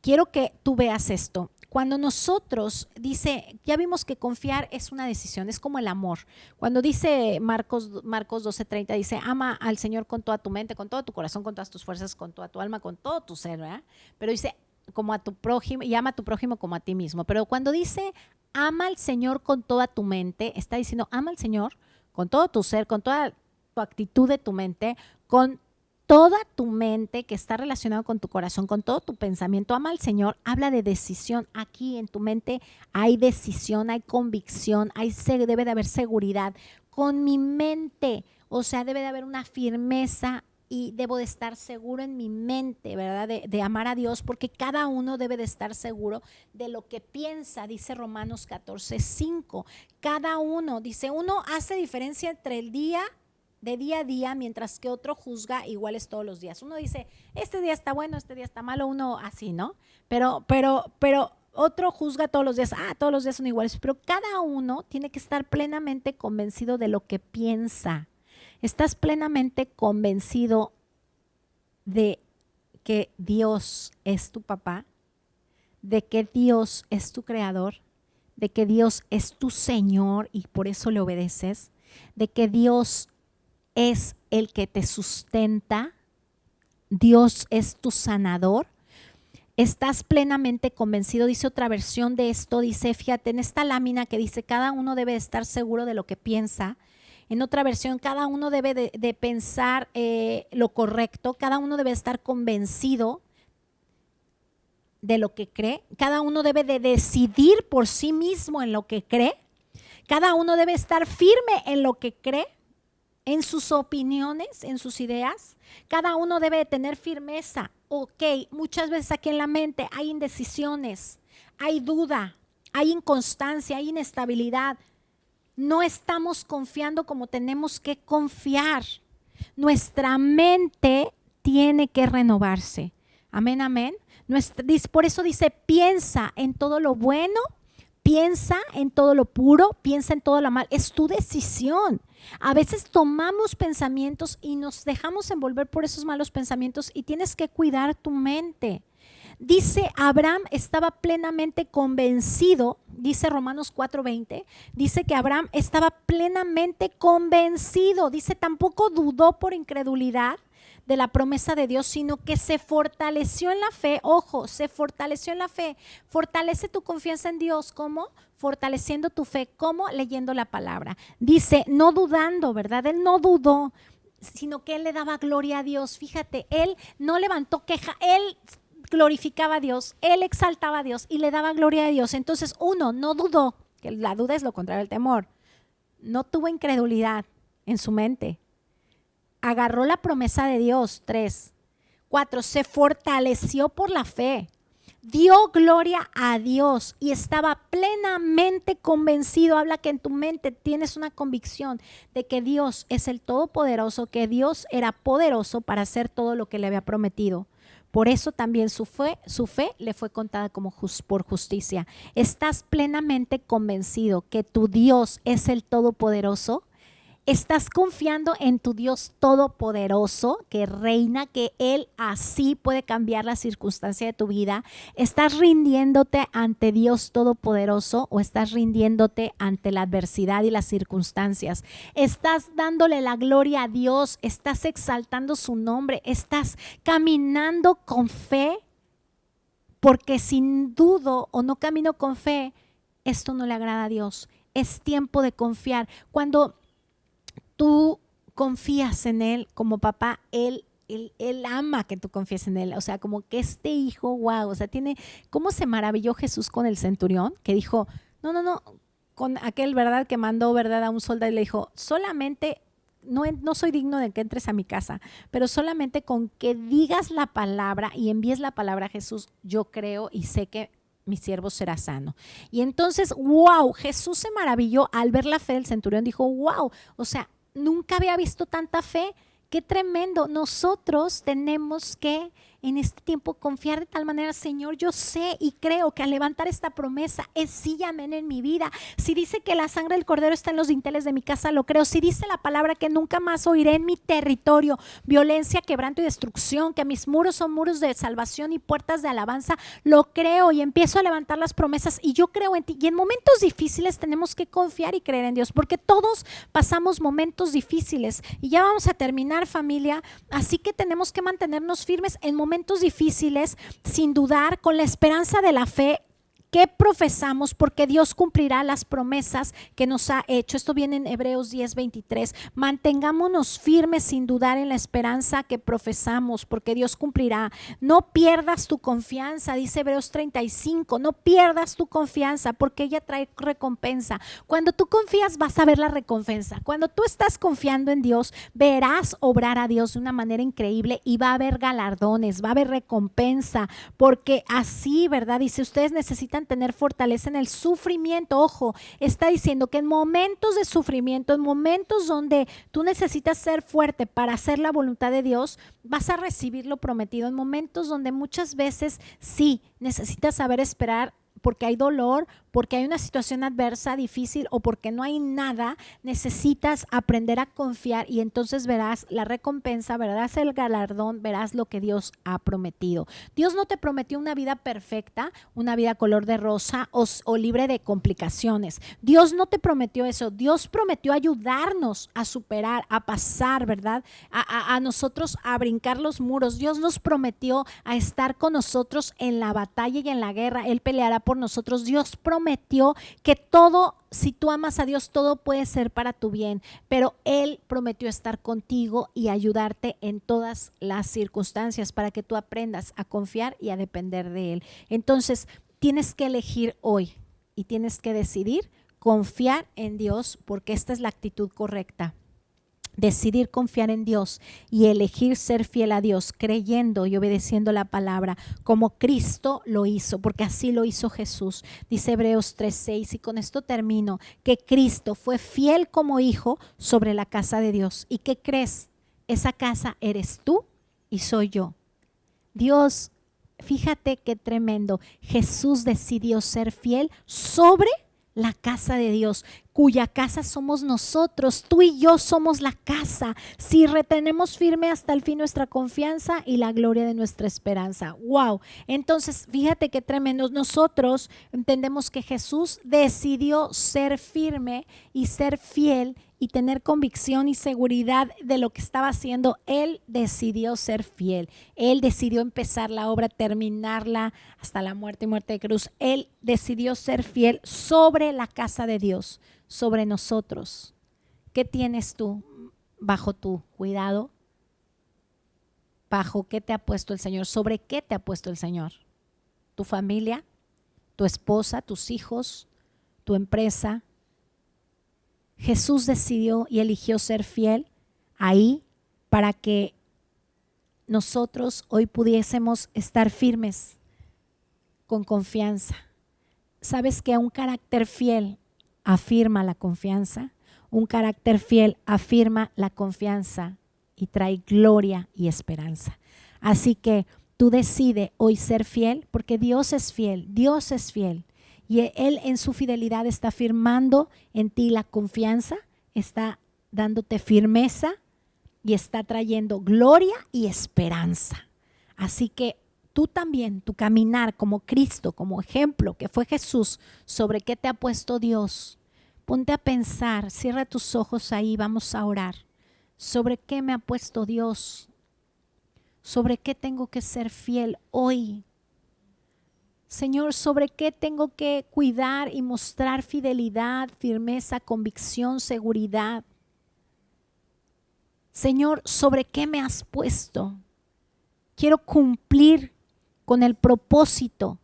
quiero que tú veas esto. Cuando nosotros, dice, ya vimos que confiar es una decisión, es como el amor. Cuando dice Marcos 12:30, dice, ama al Señor con toda tu mente, con todo tu corazón, con todas tus fuerzas, con toda tu alma, con todo tu ser, ¿verdad? Pero dice, como a tu prójimo, y ama a tu prójimo como a ti mismo. Pero cuando dice, ama al Señor con toda tu mente, está diciendo, ama al Señor con todo tu ser, con toda tu actitud de tu mente, con toda tu mente que está relacionado con tu corazón, con todo tu pensamiento. Ama al Señor, habla de decisión. Aquí en tu mente hay decisión, hay convicción, debe de haber seguridad. Con mi mente, o sea, debe de haber una firmeza y debo de estar seguro en mi mente, ¿verdad? De amar a Dios, porque cada uno debe de estar seguro de lo que piensa, dice Romanos 14:5. Cada uno, dice, uno hace diferencia entre el día de día a día, mientras que otro juzga iguales todos los días. Uno dice, este día está bueno, este día está malo, uno así, ¿no? Pero otro juzga todos los días, todos los días son iguales, pero cada uno tiene que estar plenamente convencido de lo que piensa. ¿Estás plenamente convencido de que Dios es tu papá? ¿De que Dios es tu creador? ¿De que Dios es tu Señor y por eso le obedeces? ¿De que Dios es el que te sustenta? ¿Dios es tu sanador? ¿Estás plenamente convencido? Dice otra versión de esto, dice, fíjate, en esta lámina que dice, cada uno debe estar seguro de lo que piensa. En otra versión, cada uno debe de pensar lo correcto, cada uno debe estar convencido de lo que cree, cada uno debe de decidir por sí mismo en lo que cree, cada uno debe estar firme en lo que cree, en sus opiniones, en sus ideas. Cada uno debe de tener firmeza. Ok, muchas veces aquí en la mente hay indecisiones, hay duda, hay inconstancia, hay inestabilidad. No estamos confiando como tenemos que confiar. Nuestra mente tiene que renovarse. Amén, amén. Por eso dice, piensa en todo lo bueno, piensa en todo lo puro, piensa en todo lo mal. Es tu decisión. A veces tomamos pensamientos y nos dejamos envolver por esos malos pensamientos y tienes que cuidar tu mente. Dice, Abraham estaba plenamente convencido, dice Romanos 4:20, dice que Abraham estaba plenamente convencido, dice, tampoco dudó por incredulidad de la promesa de Dios, sino que se fortaleció en la fe. Ojo, se fortaleció en la fe. Fortalece tu confianza en Dios. ¿Cómo? Fortaleciendo tu fe. ¿Cómo? Leyendo la palabra. Dice, no dudando, ¿verdad? Él no dudó, sino que él le daba gloria a Dios. Fíjate, él no levantó queja, él glorificaba a Dios, él exaltaba a Dios y le daba gloria a Dios. Entonces, uno, no dudó, que la duda es lo contrario al temor. No tuvo incredulidad en su mente. Agarró la promesa de Dios. 3. 4. Se fortaleció por la fe. Dio gloria a Dios y estaba plenamente convencido. Habla que en tu mente tienes una convicción de que Dios es el Todopoderoso, que Dios era poderoso para hacer todo lo que le había prometido. Por eso también su fe le fue contada como por justicia. ¿Estás plenamente convencido que tu Dios es el Todopoderoso? ¿Estás confiando en tu Dios todopoderoso que reina, que Él así puede cambiar la circunstancia de tu vida? ¿Estás rindiéndote ante Dios todopoderoso o estás rindiéndote ante la adversidad y las circunstancias? ¿Estás dándole la gloria a Dios? ¿Estás exaltando su nombre? ¿Estás caminando con fe? Porque sin duda o no camino con fe, esto no le agrada a Dios. Es tiempo de confiar. Cuando tú confías en Él como papá, Él ama que tú confíes en Él. O sea, como que este hijo, wow, o sea, ¿cómo se maravilló Jesús con el centurión? Que dijo, no, con aquel, ¿verdad? Que mandó, ¿verdad? A un soldado y le dijo, solamente, no soy digno de que entres a mi casa, pero solamente con que digas la palabra y envíes la palabra a Jesús, yo creo y sé que mi siervo será sano. Y entonces, wow, Jesús se maravilló al ver la fe del centurión, dijo, wow, o sea, nunca había visto tanta fe. Qué tremendo. Nosotros tenemos que en este tiempo confiar de tal manera, Señor, yo sé y creo que al levantar esta promesa es sí y amén en mi vida. Si dice que la sangre del Cordero está en los dinteles de mi casa, lo creo. Si dice la palabra que nunca más oiré en mi territorio violencia, quebranto y destrucción, que mis muros son muros de salvación y puertas de alabanza, lo creo y empiezo a levantar las promesas y yo creo en ti. Y en momentos difíciles tenemos que confiar y creer en Dios, porque todos pasamos momentos difíciles y ya vamos a terminar, familia, así que tenemos que mantenernos firmes en momentos difíciles, sin dudar, con la esperanza de la fe que profesamos, porque Dios cumplirá las promesas que nos ha hecho. Esto viene en Hebreos 10:23. Mantengámonos firmes sin dudar en la esperanza que profesamos, porque Dios cumplirá. No pierdas tu confianza, dice Hebreos 35. No pierdas tu confianza, porque ella trae recompensa. Cuando tú confías, vas a ver la recompensa. Cuando tú estás confiando en Dios, verás obrar a Dios de una manera increíble y va a haber galardones, va a haber recompensa, porque así, ¿verdad? Dice, ustedes necesitan tener fortaleza en el sufrimiento. Ojo, está diciendo que en momentos de sufrimiento, en momentos donde tú necesitas ser fuerte para hacer la voluntad de Dios, vas a recibir lo prometido. En momentos donde muchas veces sí necesitas saber esperar, porque hay dolor, porque hay una situación adversa, difícil o porque no hay nada, necesitas aprender a confiar y entonces verás la recompensa, verás el galardón, verás lo que Dios ha prometido. Dios no te prometió una vida perfecta, una vida color de rosa o libre de complicaciones. Dios no te prometió eso. Dios prometió ayudarnos a superar, a pasar, ¿verdad? A nosotros a brincar los muros. Dios nos prometió a estar con nosotros en la batalla y en la guerra. Él peleará por nosotros. Dios prometió que todo, si tú amas a Dios, todo puede ser para tu bien, pero Él prometió estar contigo y ayudarte en todas las circunstancias para que tú aprendas a confiar y a depender de Él. Entonces, tienes que elegir hoy y tienes que decidir confiar en Dios, porque esta es la actitud correcta. Decidir confiar en Dios y elegir ser fiel a Dios, creyendo y obedeciendo la palabra como Cristo lo hizo, porque así lo hizo Jesús. Dice Hebreos 3:6, y con esto termino, que Cristo fue fiel como hijo sobre la casa de Dios. ¿Y qué crees? Esa casa eres tú y soy yo. Dios, fíjate qué tremendo. Jesús decidió ser fiel sobre la casa de Dios, cuya casa somos nosotros. Tú y yo somos la casa, si retenemos firme hasta el fin nuestra confianza y la gloria de nuestra esperanza. Wow. Entonces, fíjate qué tremendo. Nosotros entendemos que Jesús decidió ser firme y ser fiel y tener convicción y seguridad de lo que estaba haciendo. Él decidió ser fiel. Él decidió empezar la obra, terminarla hasta la muerte y muerte de cruz. Él decidió ser fiel sobre la casa de Dios, sobre nosotros. ¿Qué tienes tú bajo tu cuidado? ¿Bajo qué te ha puesto el Señor? ¿Sobre qué te ha puesto el Señor? ¿Tu familia? ¿Tu esposa? ¿Tus hijos? ¿Tu empresa? Jesús decidió y eligió ser fiel ahí para que nosotros hoy pudiésemos estar firmes con confianza. ¿Sabes que un carácter fiel afirma la confianza? Un carácter fiel afirma la confianza y trae gloria y esperanza. Así que tú decides hoy ser fiel, porque Dios es fiel, Dios es fiel. Y Él en su fidelidad está afirmando en ti la confianza, está dándote firmeza y está trayendo gloria y esperanza. Así que tú también, tu caminar como Cristo, como ejemplo que fue Jesús, sobre qué te ha puesto Dios. Ponte a pensar, cierra tus ojos ahí, vamos a orar. ¿Sobre qué me ha puesto Dios? ¿Sobre qué tengo que ser fiel hoy? Señor, ¿sobre qué tengo que cuidar y mostrar fidelidad, firmeza, convicción, seguridad? Señor, ¿sobre qué me has puesto? Quiero cumplir con el propósito,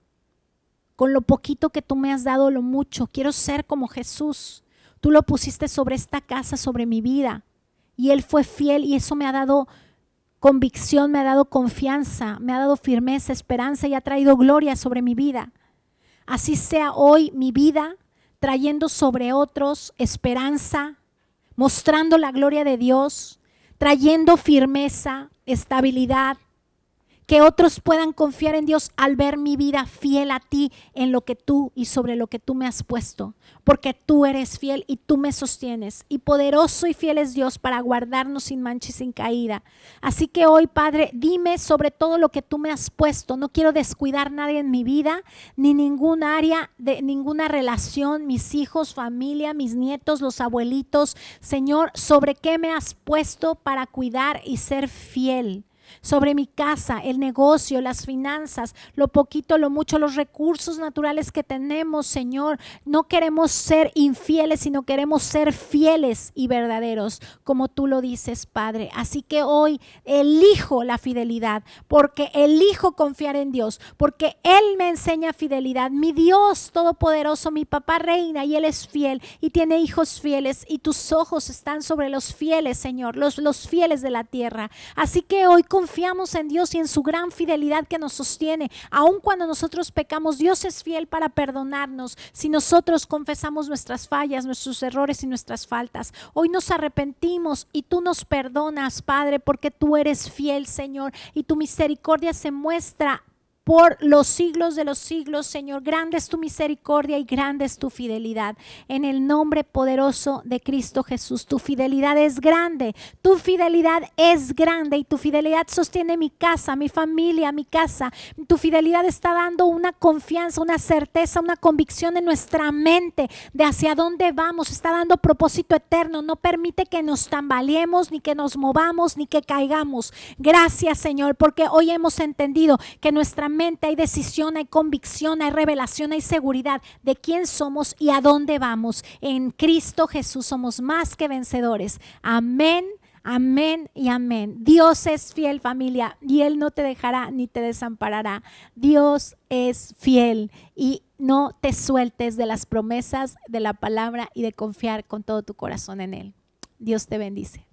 con lo poquito que tú me has dado, lo mucho. Quiero ser como Jesús. Tú lo pusiste sobre esta casa, sobre mi vida. Y Él fue fiel y eso me ha dado convicción, me ha dado confianza, me ha dado firmeza, esperanza y ha traído gloria sobre mi vida. Así sea hoy mi vida, trayendo sobre otros esperanza, mostrando la gloria de Dios, trayendo firmeza, estabilidad. que otros puedan confiar en Dios al ver mi vida fiel a ti en lo que tú y sobre lo que tú me has puesto, porque tú eres fiel y tú me sostienes, y poderoso y fiel es Dios para guardarnos sin mancha y sin caída. Así que hoy, Padre, dime sobre todo lo que tú me has puesto. No quiero descuidar nadie en mi vida, ni ningún área de ninguna relación, mis hijos, familia, mis nietos, los abuelitos. Señor, sobre qué me has puesto para cuidar y ser fiel. Sobre mi casa, el negocio, las finanzas, lo poquito, lo mucho, los recursos naturales que tenemos, Señor. No queremos ser infieles, sino queremos ser fieles y verdaderos, como tú lo dices, Padre. Así que hoy elijo la fidelidad, porque elijo confiar en Dios, porque Él me enseña fidelidad. Mi Dios todopoderoso, mi papá reina y Él es fiel y tiene hijos fieles, y tus ojos están sobre los fieles, Señor, los fieles de la tierra. Así que hoy confiamos en Dios y en su gran fidelidad que nos sostiene. Aun cuando nosotros pecamos, Dios es fiel para perdonarnos si nosotros confesamos nuestras fallas, nuestros errores y nuestras faltas. Hoy nos arrepentimos y tú nos perdonas, Padre, porque tú eres fiel, Señor, y tu misericordia se muestra por los siglos de los siglos, Señor. Grande es tu misericordia y grande es tu fidelidad. En el nombre poderoso de Cristo Jesús, tu fidelidad es grande, tu fidelidad es grande, y tu fidelidad sostiene mi casa, mi familia, mi casa. Tu fidelidad está dando una confianza, una certeza, una convicción en nuestra mente de hacia dónde vamos. Está dando propósito eterno. No permite que nos tambaleemos, ni que nos movamos, ni que caigamos. Gracias, Señor, porque hoy hemos entendido que nuestra mente hay decisión, hay convicción, hay revelación, hay seguridad de quién somos y a dónde vamos. En Cristo Jesús somos más que vencedores. Amén, amén y amén. Dios es fiel, familia, y Él no te dejará ni te desamparará. Dios es fiel, y no te sueltes de las promesas de la palabra y de confiar con todo tu corazón en Él. Dios te bendice.